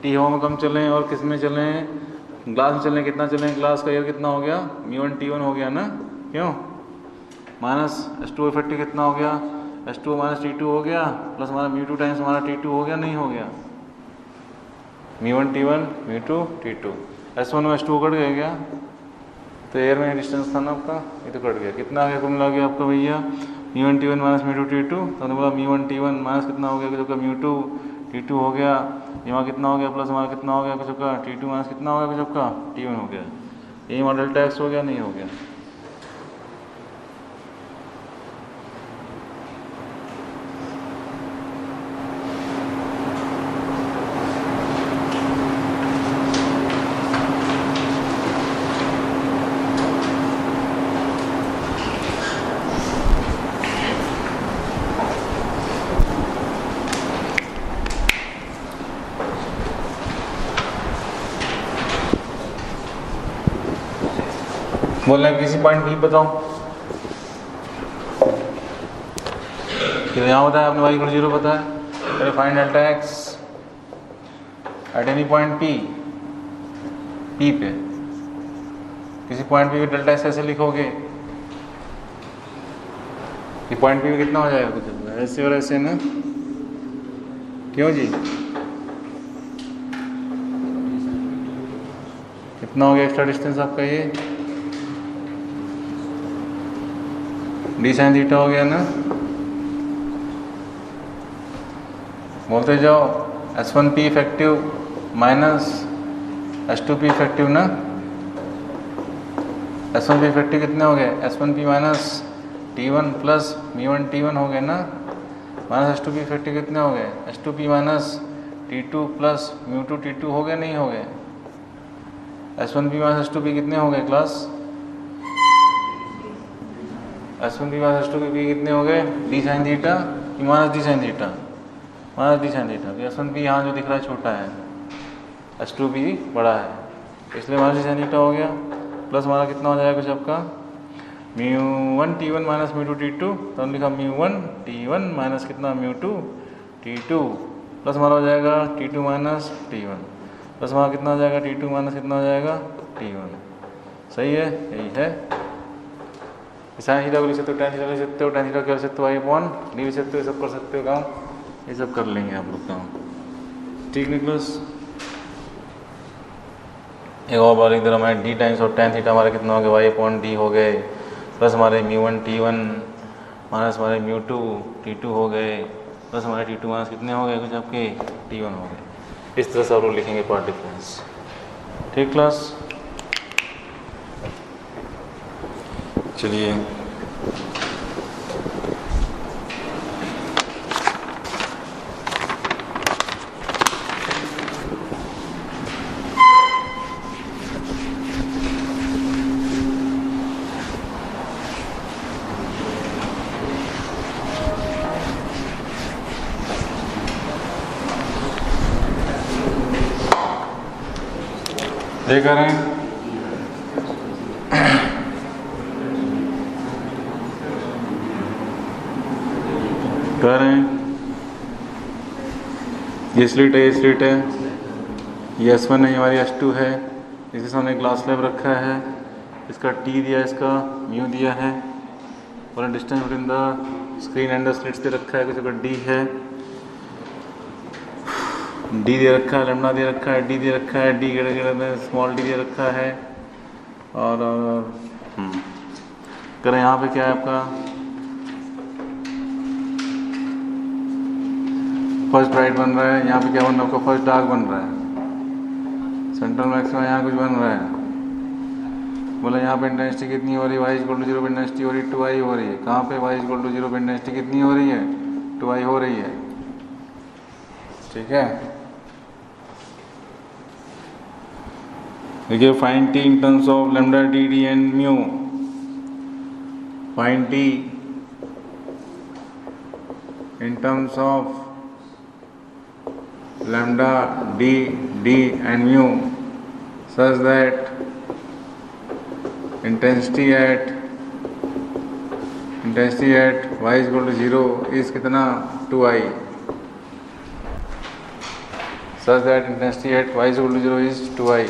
Speaker 1: T हो में कम चलें और किस में चलें? ग्लास में चलें। कितना चलें? ग्लास का ईयर कितना हो गया? μ1 T1 हो गया ना? क्यों? माइनस S2 इफेक्टिव कितना हो गया? S2 माइनस T2 हो गया, प्लस हमारा μ2 टाइम्स हमारा T2 हो गया, नहीं हो गया? μ1 T1 μ2 T2, S1 और S2 कट गया क्या? तो एयर में डिस्टेंस था ना आपका, ये तो कट गया। कितना आ गया कुल मिला के आपका भैया? μ1 T1 माइनस μ2 T2। तो हमने बोला μ1 T1 माइनस कितना हो गया कुछ का μ2 T2 हो गया, यहाँ कितना हो गया प्लस हमारा कितना हो गया कुछ का T2 माइनस कितना हो गया कुछ का T1 हो गया। यही मॉडल टैक्स हो गया, नहीं हो गया? बोल रहे हैं किसी पॉइंट भी बताओ। यहाँ बताया आपने y = 0 बताया। पहले find delta x eight any point P पे। किसी पॉइंट P पे डेल्टा x ऐसे लिखोगे कि पॉइंट P पे कितना हो जाएगा कुछ ऐसे और ऐसे ना? क्यों जी? कितना हो गया एक्स्ट्रा डिस्टेंस आपका? ये d sin थीटा हो गया ना? बोलते जाओ S1P effective minus S2P effective ना, S1P इफेक्टिव कितने हो गए, S1P minus T1 plus μ1 T1 हो गए ना, माइनस S2P इफेक्टिव कितने हो गए, S2P minus T2 plus μ2 T2 हो गए नहीं हो गए, S1P माइनस S2P कितने हो गए क्लास, S1P माइनस S2P कितने हो गए, d sin theta minus d sin theta, minus d sin theta. तो S1P यहाँ जो दिख रहा है छोटा है, S2P बड़ा है, इसलिए माइनस d sin थीटा हो गया, प्लस हमारा कितना हो जाएगा कुछ आपका μ1 T1 माइनस μ2 T2, तो हमने लिखा μ1 T1 माइनस कितना μ2 T2, प्लस हमारा हो जाएगा T2 माइनस T1, प्लस हमारा कितना हो जाएगा T2 माइनस कितना हो जाएगा T1। सही है, यही है। साइन थीटा को लिख सकते हो, tan थीटा लिख सकते हो, tan थीटा क्या लिख सकते हो, I/d लिख सकते हो, ये सब कर सकते हो काम, ये सब कर लेंगे आप लोग काम। ठीक निकलस। एक और बार इधर हमारे d टाइम्स और tan थीटा हमारे कितना हो गए, y/d हो गए, प्लस हमारे μ1 T1 माइनस हमारे μ2 T2 हो गए, प्लस हमारे T2 माइनस कितने हो गए कुछ आपके T1 हो गए। इस तरह से आप लोग लिखेंगे पार्ट डिफरेंस। ठीक क्लास, चलिए ये करें, ये स्लिट है, ये स्लिट है, ये S1 है, हमारी S2 है, इसके सामने ग्लास स्लैब रखा है, इसका T दिया, इसका μ दिया है, और distance between the screen and the slits दे रखा है, कुछ का D है, D दे रखा है, लैम्डा दे रखा है, D दे रखा है, D ग्रेटर में स्मॉल d दे रखा है, और करें यहाँ पे क्या है आपका फर्स्ट ब्राइट बन रहा है, यहाँ पे क्या बन रहा है आपका फर्स्ट डार्क बन रहा है, सेंट्रल मैक्सिमा यहाँ कुछ बन रहा है, बोला यहाँ पे इंटेंसिटी कितनी हो रही है, y = 0 पे इंटेंसिटी हो रही है, 2i हो रही है, कहाँ पे y = 0 पे इंटेंसिटी कितनी हो रही है, 2i हो रही है। ठीक है, देखिए find t in terms of lambda d d and mu, find t in terms of lambda d d and mu such that intensity at y = 0 is कितना 2i, such that intensity at y = 0 is 2i।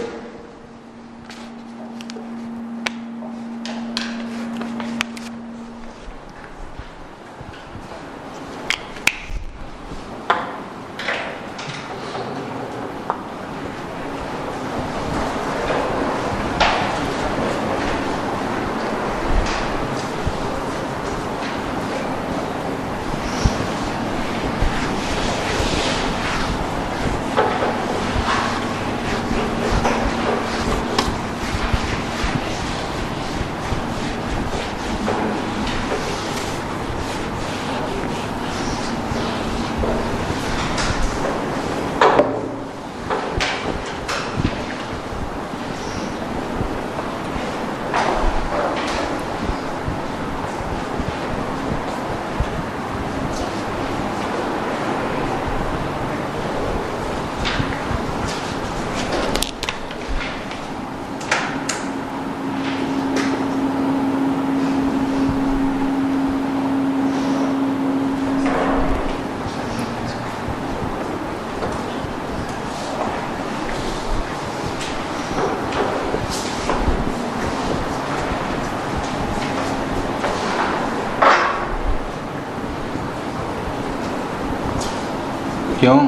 Speaker 1: क्यों,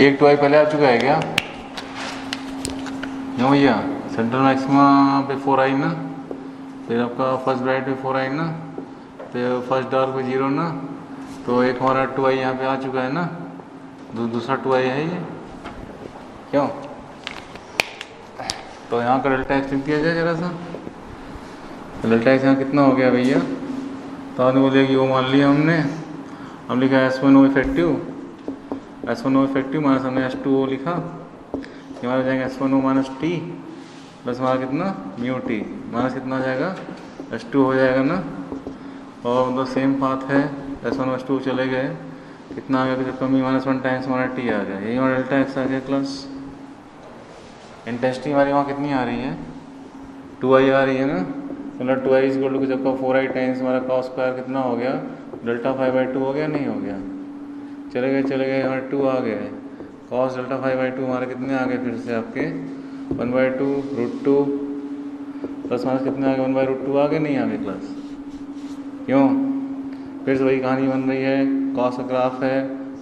Speaker 1: एक 2i पहले आ चुका है क्या, क्यों भैया, central maxima पे 4i ना, फिर आपका फर्स्ट ब्राइट पे 4i ना, तो फर्स्ट डार्क पे 0 ना, तो एक हमारा 2i यहाँ पे आ चुका है ना, दूसरा 2i है ये, क्यों? तो यहाँ का डेल्टा एक्स लिख दिया जाए जरा सा। तो डेल्टा एक्स यहाँ कितना हो गया भैया? तो आपने बोलेगी वो मान लिया हमने, हम लिखा S1O effective, S1O effective minus हमने S2O लिखा, हमारा जाएगा S1O माइनस टी प्लस हमारा कितना म्यू टी माइनस कितना आ जाएगा S2 हो जाएगा ना। और मतलब सेम बात है, S1 S2 चले गए, कितना आ गया? कमी माइनस 1 टाइम्स हमारा टी आ गया, यही हमारा डेल्टा एक्स आ गया क्लास। इंटेंसिटी हमारी वहाँ कितनी आ रही है? 2i आ रही है ना। मतलब 2i इज इक्वल टू जब 4i टाइम्स हमारा कॉस स्क्वायर कितना हो गया? डेल्टा 5/2 हो गया, नहीं हो गया? चले गए हमारे 2 आ गए, कॉस डेल्टा 5/2 हमारे कितने आ गए? फिर से आपके 1/2√2 प्लस माइनस कितने आ गए? 1/√2 आ गए, नहीं आ गए क्लास? क्यों? फिर से वही कहानी बन रही है, कॉस का ग्राफ है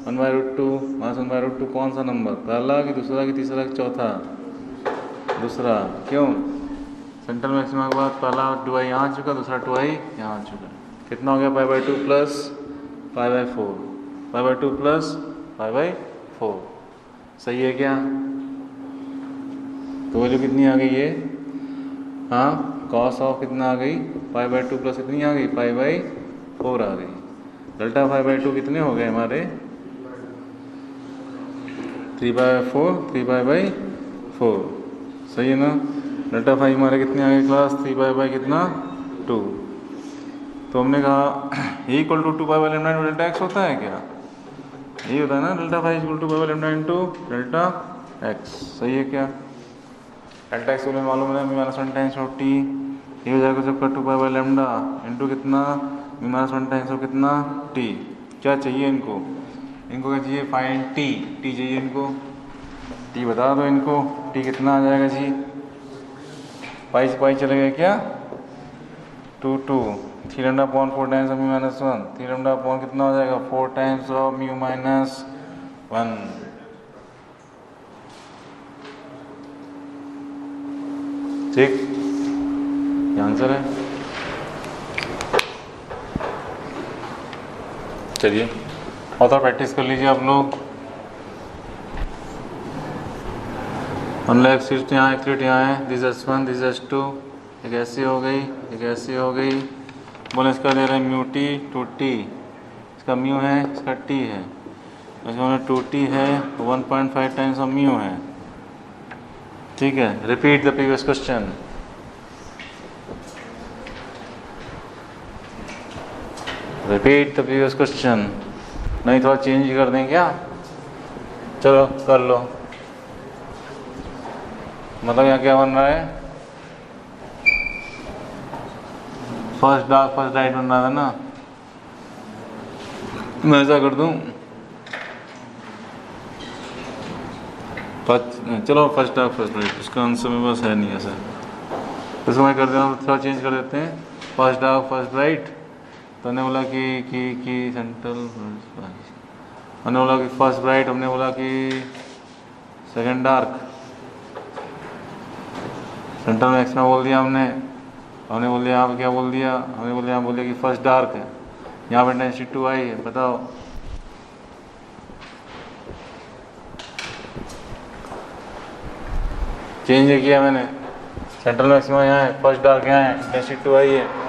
Speaker 1: 1/√2 माइनस 1/√2, कौन सा नंबर? पहला कि दूसरा कि तीसरा कि चौथा? दूसरा। क्यों? सेंट्रल मैक्सिमा के बाद पहला 2i यहाँ आ चुका, दूसरा 2i यहाँ आ चुका। कितना हो गया? 5/2 प्लस 5/4, 5/2 प्लस 5/4, सही है क्या? तो वैल्यू कितनी आ गई ये? हाँ, कॉस ऑफ कितना आ गई? 5/2 प्लस कितनी आ गई? 5/4 आ गई। डेल्टा 5/2 कितने हो गए हमारे? 3/4, 3/4, सही है ना। डेल्टा 5 हमारे कितने आ गए क्लास? 3 कितना 2। तो हमने कहा ये equal to 2 λ into delta x होता है क्या? यही होता है ना, delta 5 equal to 2 λ into delta x, सही है क्या? डेल्टा एक्स में मालूम है माइनस 1 टाइम्स ऑफ टी, ये हो जाएगा सबका 2 λ इंटू कितना माइनस 1 टाइम्स ऑफ कितना टी। क्या चाहिए इनको? इनको क्या चाहिए? फाइंड टी, टी चाहिए इनको। टी बता दो इनको, टी कितना आ जाएगा जी? पाई से पाई चले गए क्या? 2 3 λ upon 4 times of mu minus 1, 3 λ upon कितना हो जाएगा? 4 टाइम्स ऑफ म्यू माइनस 1। ठीक, ये आंसर है। चलिए और तो प्रैक्टिस कर लीजिए आप लोग। एक्सिट यहाँ, एक्सिट यहाँ है, दिस S1 दिस S2, एक ऐसी हो गई, एक ऐसी हो गई। बोले इसका ले रहे हैं म्यू टी 2t, इसका म्यू है, इसका टी है, इसका 2t है, 1.5 टाइम्स ऑफ म्यू है। ठीक है, repeat the previous question. Repeat the previous question. नहीं थोड़ा चेंज कर दें क्या? चलो कर लो। मतलब यहाँ क्या बन रहा है? फर्स्ट डार्क फर्स्ट लाइट बन रहा था ना। मैं ऐसा कर दूं, चलो फर्स्ट डार्क फर्स्ट लाइट, इसका आंसर मेरे पास है नहीं ऐसा, इसको मैं कर देता हूँ, थोड़ा चेंज कर देते हैं। फर्स्ट डार्क फर्स्ट लाइट, तो हमने बोला कि सेंट्रल, हमने बोला कि फर्स्ट ब्राइट, हमने बोला कि सेकंड डार्क, सेंट्रल मैक्सिमा बोल दिया हमने बोल दिया, यहाँ पे क्या बोल दिया? हमने बोल दिया, यहाँ बोलिए कि फर्स्ट डार्क है, यहाँ पर इंटेंसिटी 2i है। बताओ चेंज किया मैंने, सेंट्रल मैक्सिमा यहाँ है, फर्स्ट डार्क यहाँ है, इंटेंसिटी 2i है।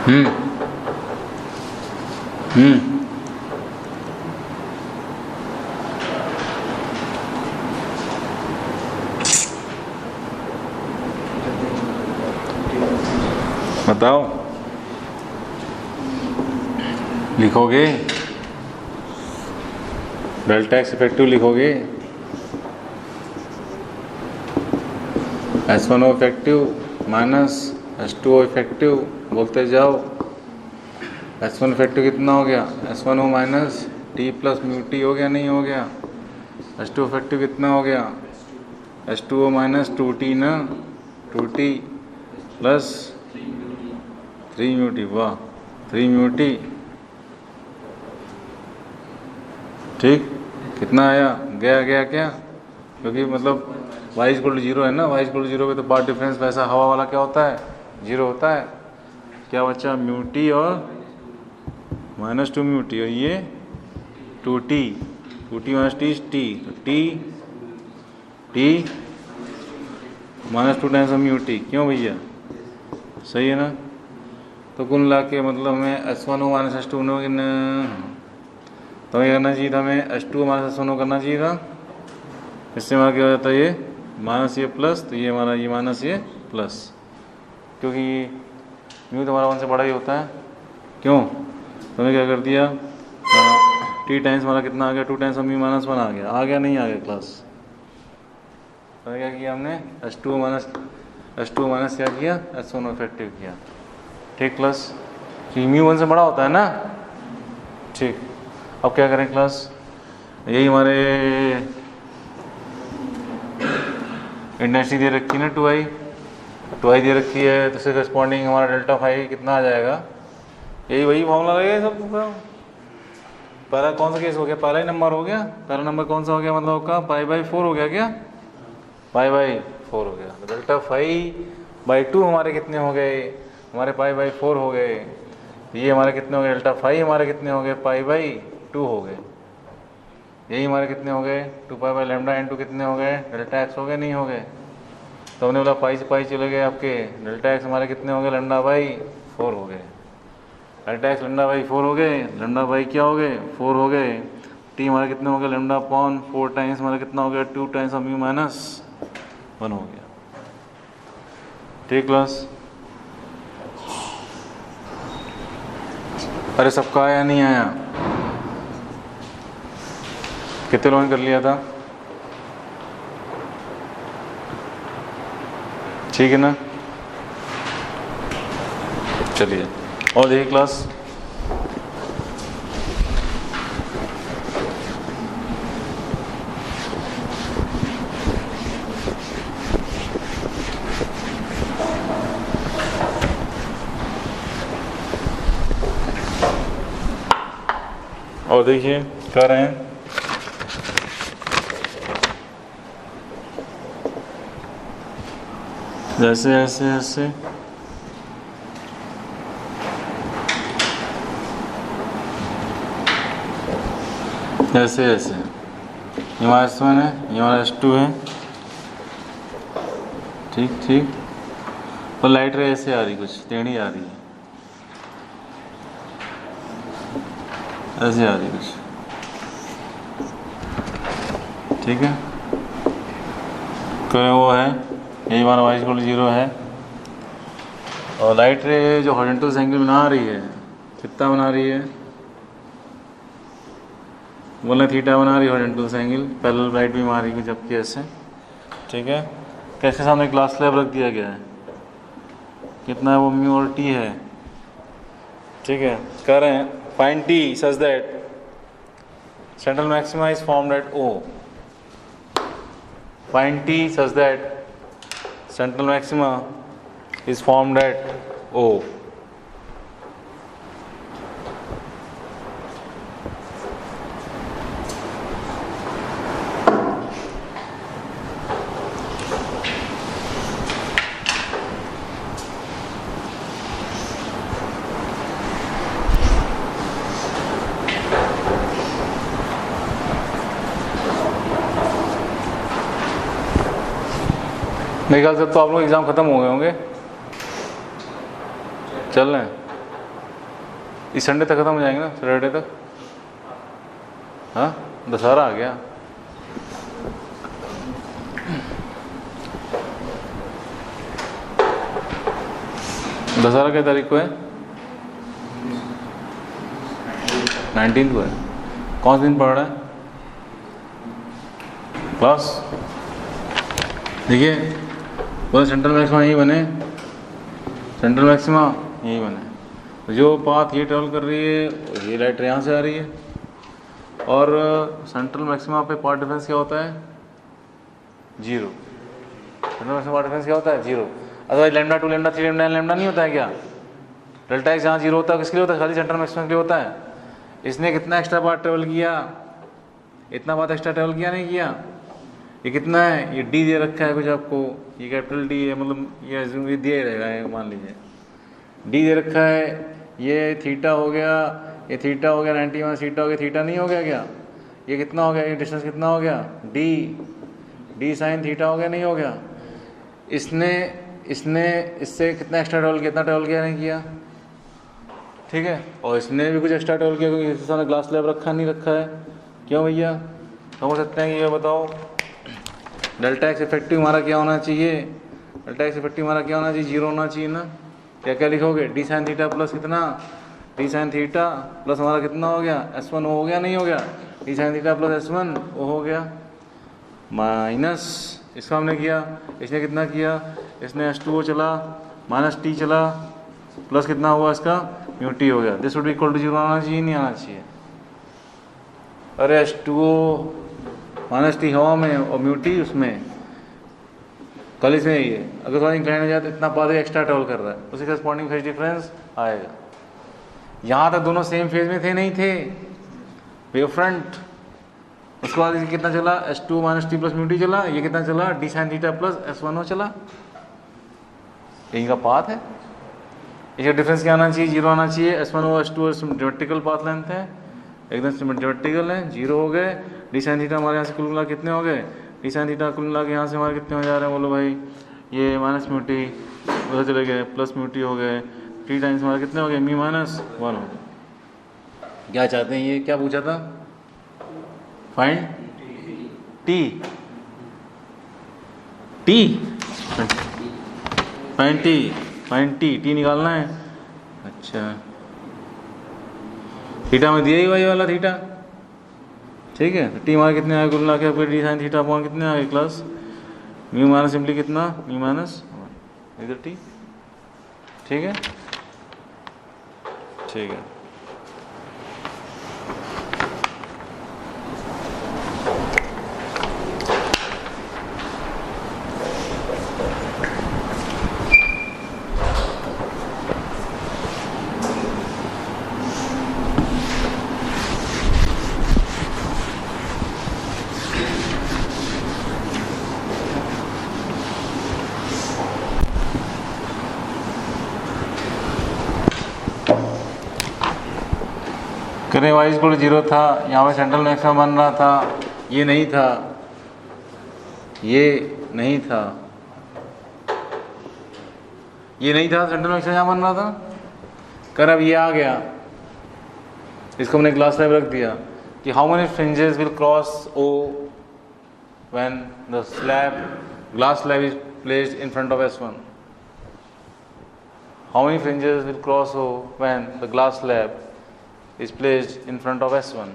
Speaker 1: हम्म हम्म बताओ, लिखोगे? डेल्टा एक्स इफेक्टिव लिखोगे? S1O effective minus S2O effective बोलते जाओ। S1 इफेक्टिव कितना हो गया? S1O minus t plus mu t हो गया, नहीं हो गया? S2 इफेक्टिव कितना हो गया? S2O माइनस 2T ना, 2T प्लस 3 म्यू टी। वाह, 3 म्यू टी। ठीक, कितना आया? गया गया क्या? क्योंकि मतलब y इक्वल टू 0 है ना, y इक्वल टू 0 पे तो पार्ट डिफरेंस वैसा हवा वाला क्या होता है? 0 होता है। क्या बचा? म्यू टी और माइनस 2 म्यू टी, और ये 2T, 2T माइनस टी तो T minus 2 times of mu T. क्यों भैया? सही है ना? तो कुल मिला के मतलब हमें S1O माइनस S2O की तो ये करना चाहिए था, हमें S2O माइनस S1O करना चाहिए था। इससे हमारा क्या हो जाता है? ये माइनस ये प्लस, तो ये हमारा ये माइनस ये प्लस, क्योंकि म्यू तो हमारा 1 से बड़ा ही होता है। क्यों? तो हमने क्या कर दिया, टी टाइम्स हमारा कितना आ गया? 2 टाइम्स म्यू माइनस 1 आ गया। आ गया नहीं आ गया क्लास? तो क्या किया हमने? S2O माइनस क्या किया? S1O इफेक्टिव किया। ठीक क्लास, कि म्यू 1 से बड़ा होता है ना। ठीक, अब क्या करें क्लास? यही हमारे इंटेंसिटी दे रखी है ना, 2i दे रखी है, तो इससे करस्पॉन्डिंग हमारा डेल्टा फाई कितना आ जाएगा? यही वही फॉर्मूला लगेगा सब का। पहला कौन सा केस हो गया? पहला ही नंबर हो गया। पहला नंबर कौन सा हो गया? मतलब का π/4 हो गया। क्या? π/4 हो गया। तो डेल्टा फाई बाई 2 हमारे कितने हो गए? हमारे π/4 हो गए। ये हमारे कितने हो गए? डेल्टा फाई हमारे कितने हो गए? π/2 हो गए। यही हमारे कितने हो गए? 2π/λ कितने हो गए? डेल्टा एक्स हो गए, नहीं हो गए? तो हमने बोला पाई से पाई चले गए आपके, डेल्टा एक्स हमारे कितने हो गए? λ/4 हो गए। डेल्टा एक्स λ/4 हो गए, λ/, क्या हो गए? 4 हो गए। टी हमारे कितने हो गए? λ/4 टाइम्स हमारा कितना हो गया? 2 टाइम्स ऑफ म्यू माइनस 1 हो गया। ठीक क्लास? अरे सबका आया नहीं आया? कितने लोगों ने कर लिया था? ठीक है ना? चलिए और देखिए क्लास, और देखिए कर रहे हैं जैसे ऐसे ऐसे ऐसे ऐसे ये हमारा S1 है, ये हमारा S2 है। ठीक ठीक, और लाइट रे ऐसे आ रही, कुछ टेढ़ी आ रही है, ऐसे आ रही कुछ। ठीक है, तो वो है, यही हमारा y इक्वल 0 है। और लाइट रे जो हॉरिजॉन्टल एंगल बना रही है, कितना बना रही है? बोलना थीटा बना रही है हॉरिजॉन्टल एंगल, पैरेलल राइट भी मारी कुछ जबकि ऐसे। ठीक है, कैसे सामने ग्लास स्लैब रख दिया गया है, कितना है वो? म्यू और टी है। ठीक है, कर रहे हैं find T such that central maxima is formed at O। Find T such that central maxima is formed at O। मेरे ख्याल से तो आप लोग एग्ज़ाम ख़त्म हो गए होंगे, चल रहे हैं। इस संडे तक खत्म हो जाएंगे ना, सैटरडे तक। हाँ, दशहरा आ गया। दशहरा क्या तारीख को है? 19 को है। कौन सा दिन पड़ रहा है क्लास? देखिए बोले सेंट्रल मैक्सिमा यही बने, सेंट्रल मैक्सिमा यही बने। तो जो पाथ ये ट्रेवल कर रही है, ये लाइट यहाँ से आ रही है, और सेंट्रल मैक्सिमा पे पाथ डिफरेंस क्या होता है? 0। सेंट्रल मैक्सिमा पाथ डिफरेंस क्या होता है? 0। Otherwise lambda 2, lambda 3, lambda lambda नहीं होता है क्या? डेल्टा एक्स यहाँ 0 होता है, किसके लिए होता है? खाली सेंट्रल मैक्सिमा के लिए होता है। इसने कितना एक्स्ट्रा पाथ ट्रेवल किया? इतना पाथ एक्स्ट्रा ट्रेवल किया, नहीं किया? ये कितना है? ये डी दे रखा है कुछ आपको, ये कैपिटल डी है, मतलब ये दिया रहेगा, मान लीजिए डी दे रखा है। ये थीटा हो गया, ये थीटा हो गया, 90 माइनस थीटा हो गया, थीटा नहीं हो गया क्या? ये कितना हो गया? ये डिस्टेंस कितना हो गया? डी साइन थीटा हो गया, नहीं हो गया? इसने इससे कितना एक्स्ट्रा ट्रेवल किया? कितना ट्रेवल किया, नहीं किया? ठीक है। और इसने भी कुछ एक्स्ट्रा ट्रेवल किया, क्योंकि इस सामने ग्लास स्लैब रखा नहीं रखा है। क्यों भैया? समझ सकते हैं कि ये बताओ डेल्टा एक्स इफेक्टिव हमारा क्या होना चाहिए? डेल्टा एक्स इफेक्टिव हमारा क्या होना चाहिए? 0 होना चाहिए ना। क्या लिखोगे? डी साइन थीटा प्लस कितना? डी साइन थीटा प्लस हमारा कितना हो गया? S1 हो गया, नहीं हो गया? D sine theta plus S1 हो गया, माइनस इसका हमने किया, इसने कितना किया? इसने H2O चला, माइनस टी चला, प्लस कितना हुआ इसका? म्यू टी हो गया। This would be equal to 0 आना चाहिए, नहीं आना चाहिए? अरे H2O माइनस टी हवा में और म्यू टी उसमें, कल इसमें ही है। अगर थोड़ा इंक्लाइन हो जाए तो इतना पाथ एक्स्ट्रा ट्रेवल कर रहा है, उसी करस्पॉन्डिंग फेज डिफरेंस आएगा। यहाँ तक दोनों सेम फेज में थे, नहीं थे? Wave front. उसके बाद ये कितना चला? H2 minus t plus mu T चला। ये कितना चला? D sine theta plus S1O चला। यही का पाथ है। इसका डिफरेंस क्या आना चाहिए? 0 आना चाहिए। S1O H2O symmetrical path length है, एकदम सिमेट्रिकल है, 0 हो गए। डी साइन थीटा हमारे यहाँ से कुल मिला कितने हो गए? डी साइन थीटा कुल मिला के यहाँ से हमारे कितने हो जा रहे हैं? बोलो भाई। ये माइनस म्यू टी उधर चले गए, प्लस म्यू टी हो गए, टी टाइम्स हमारे कितने हो गए? मी माइनस 1 हो गए। क्या चाहते हैं? ये क्या पूछा था? फाइंड टी, फाइंड टी निकालना है। अच्छा, थीटा में दिया ही वही वाला थीटा, ठीक है। टी हमारे कितने आए कुल मिला के? आपके डी साइन थीटा अपॉन कितने आ गए क्लास? म्यू माइनस सिंपली कितना? म्यू माइनस इधर टी, ठीक है, ठीक है। करें y इक्वल टू 0 था, यहाँ पे सेंट्रल मैक्सिमा बन रहा था, ये नहीं था, ये नहीं था, ये नहीं था, सेंट्रल मैक्सिमा यहाँ बन रहा था। कर अब ये आ गया, इसको हमने ग्लास स्लैब रख दिया कि how many fringes will cross O when the slab glass slab is placed in front of S1. How many fringes will cross O when the glass slab is placed in front of S1?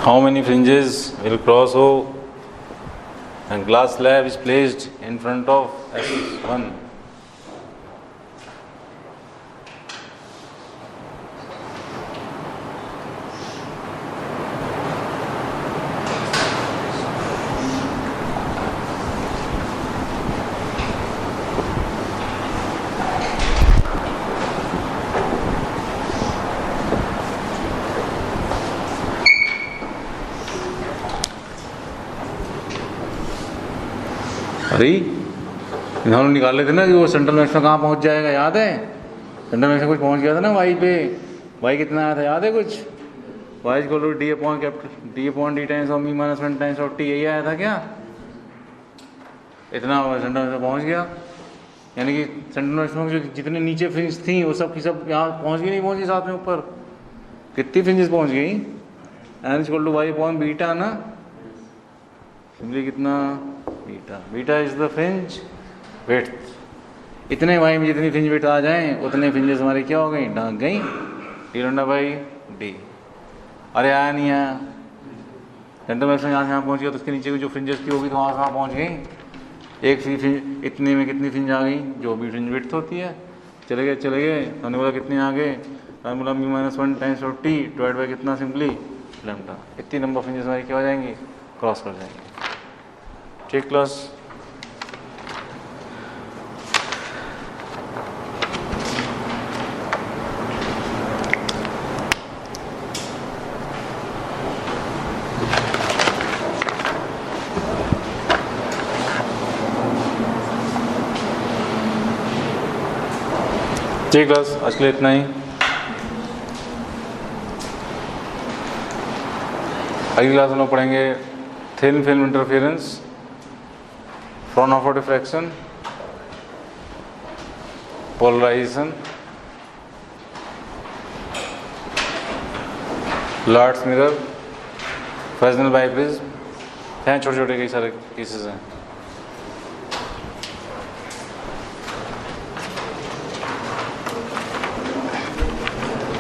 Speaker 1: How many fringes will cross O when glass slab is placed in front of S1? अरे इन्होंने निकाले थे ना कि वो central maximum कहाँ पहुँच जाएगा, याद है? सेंट्रल मैक्सिमम कुछ पहुँच गया था ना वाई पे, वाई कितना आया था याद है कुछ? Y equal to d upon capital d upon d times of mu minus 1 times of t, यही आया था क्या? इतना सेंट्रल मैक्सिमम पहुँच गया, यानी कि सेंट्रल मैक्सिमम जो जितने नीचे फ्रिंज थी वो सब की सब यहाँ पहुँच गई, नहीं पहुँची साथ में ऊपर? कितनी फ्रिंजेस पहुँच गई? N equal to y upon beta ना, सिंपली कितना beta, beta is the fringe width. इतने वाई में जितनी फ्रिंज विड्थ आ जाएं उतने फ्रिंजेस हमारी क्या हो गई, ढक गई, डी लंडा बाई डी। अरे आया नहीं आया, सेंट्रल मैक्सिमम यहाँ से यहाँ पहुँच गया तो उसके नीचे की जो फ्रिंजेस की होगी तो वहाँ से वहाँ पहुँच गई। एक फ्रिंज इतने में कितनी फ्रिंज आ गई, जो भी फ्रिंज विड्थ होती है। चले गए, हमने बोला कितने आ गए, हमने बोला मी minus 1 times of t divide by कितना, सिंपली लैम्डा। इतनी नंबर फ्रिंजेस हमारी क्या हो जाएंगी, क्रॉस कर जाएंगे। ठीक क्लास, ठीक क्लास, आज के लिए इतना ही। अगली क्लास में लोग पढ़ेंगे thin film interference, Fraunhofer diffraction, polarization, Lloyd's mirror, Fresnel biprism हैं, छोटे छोटे कई सारे केसेस हैं।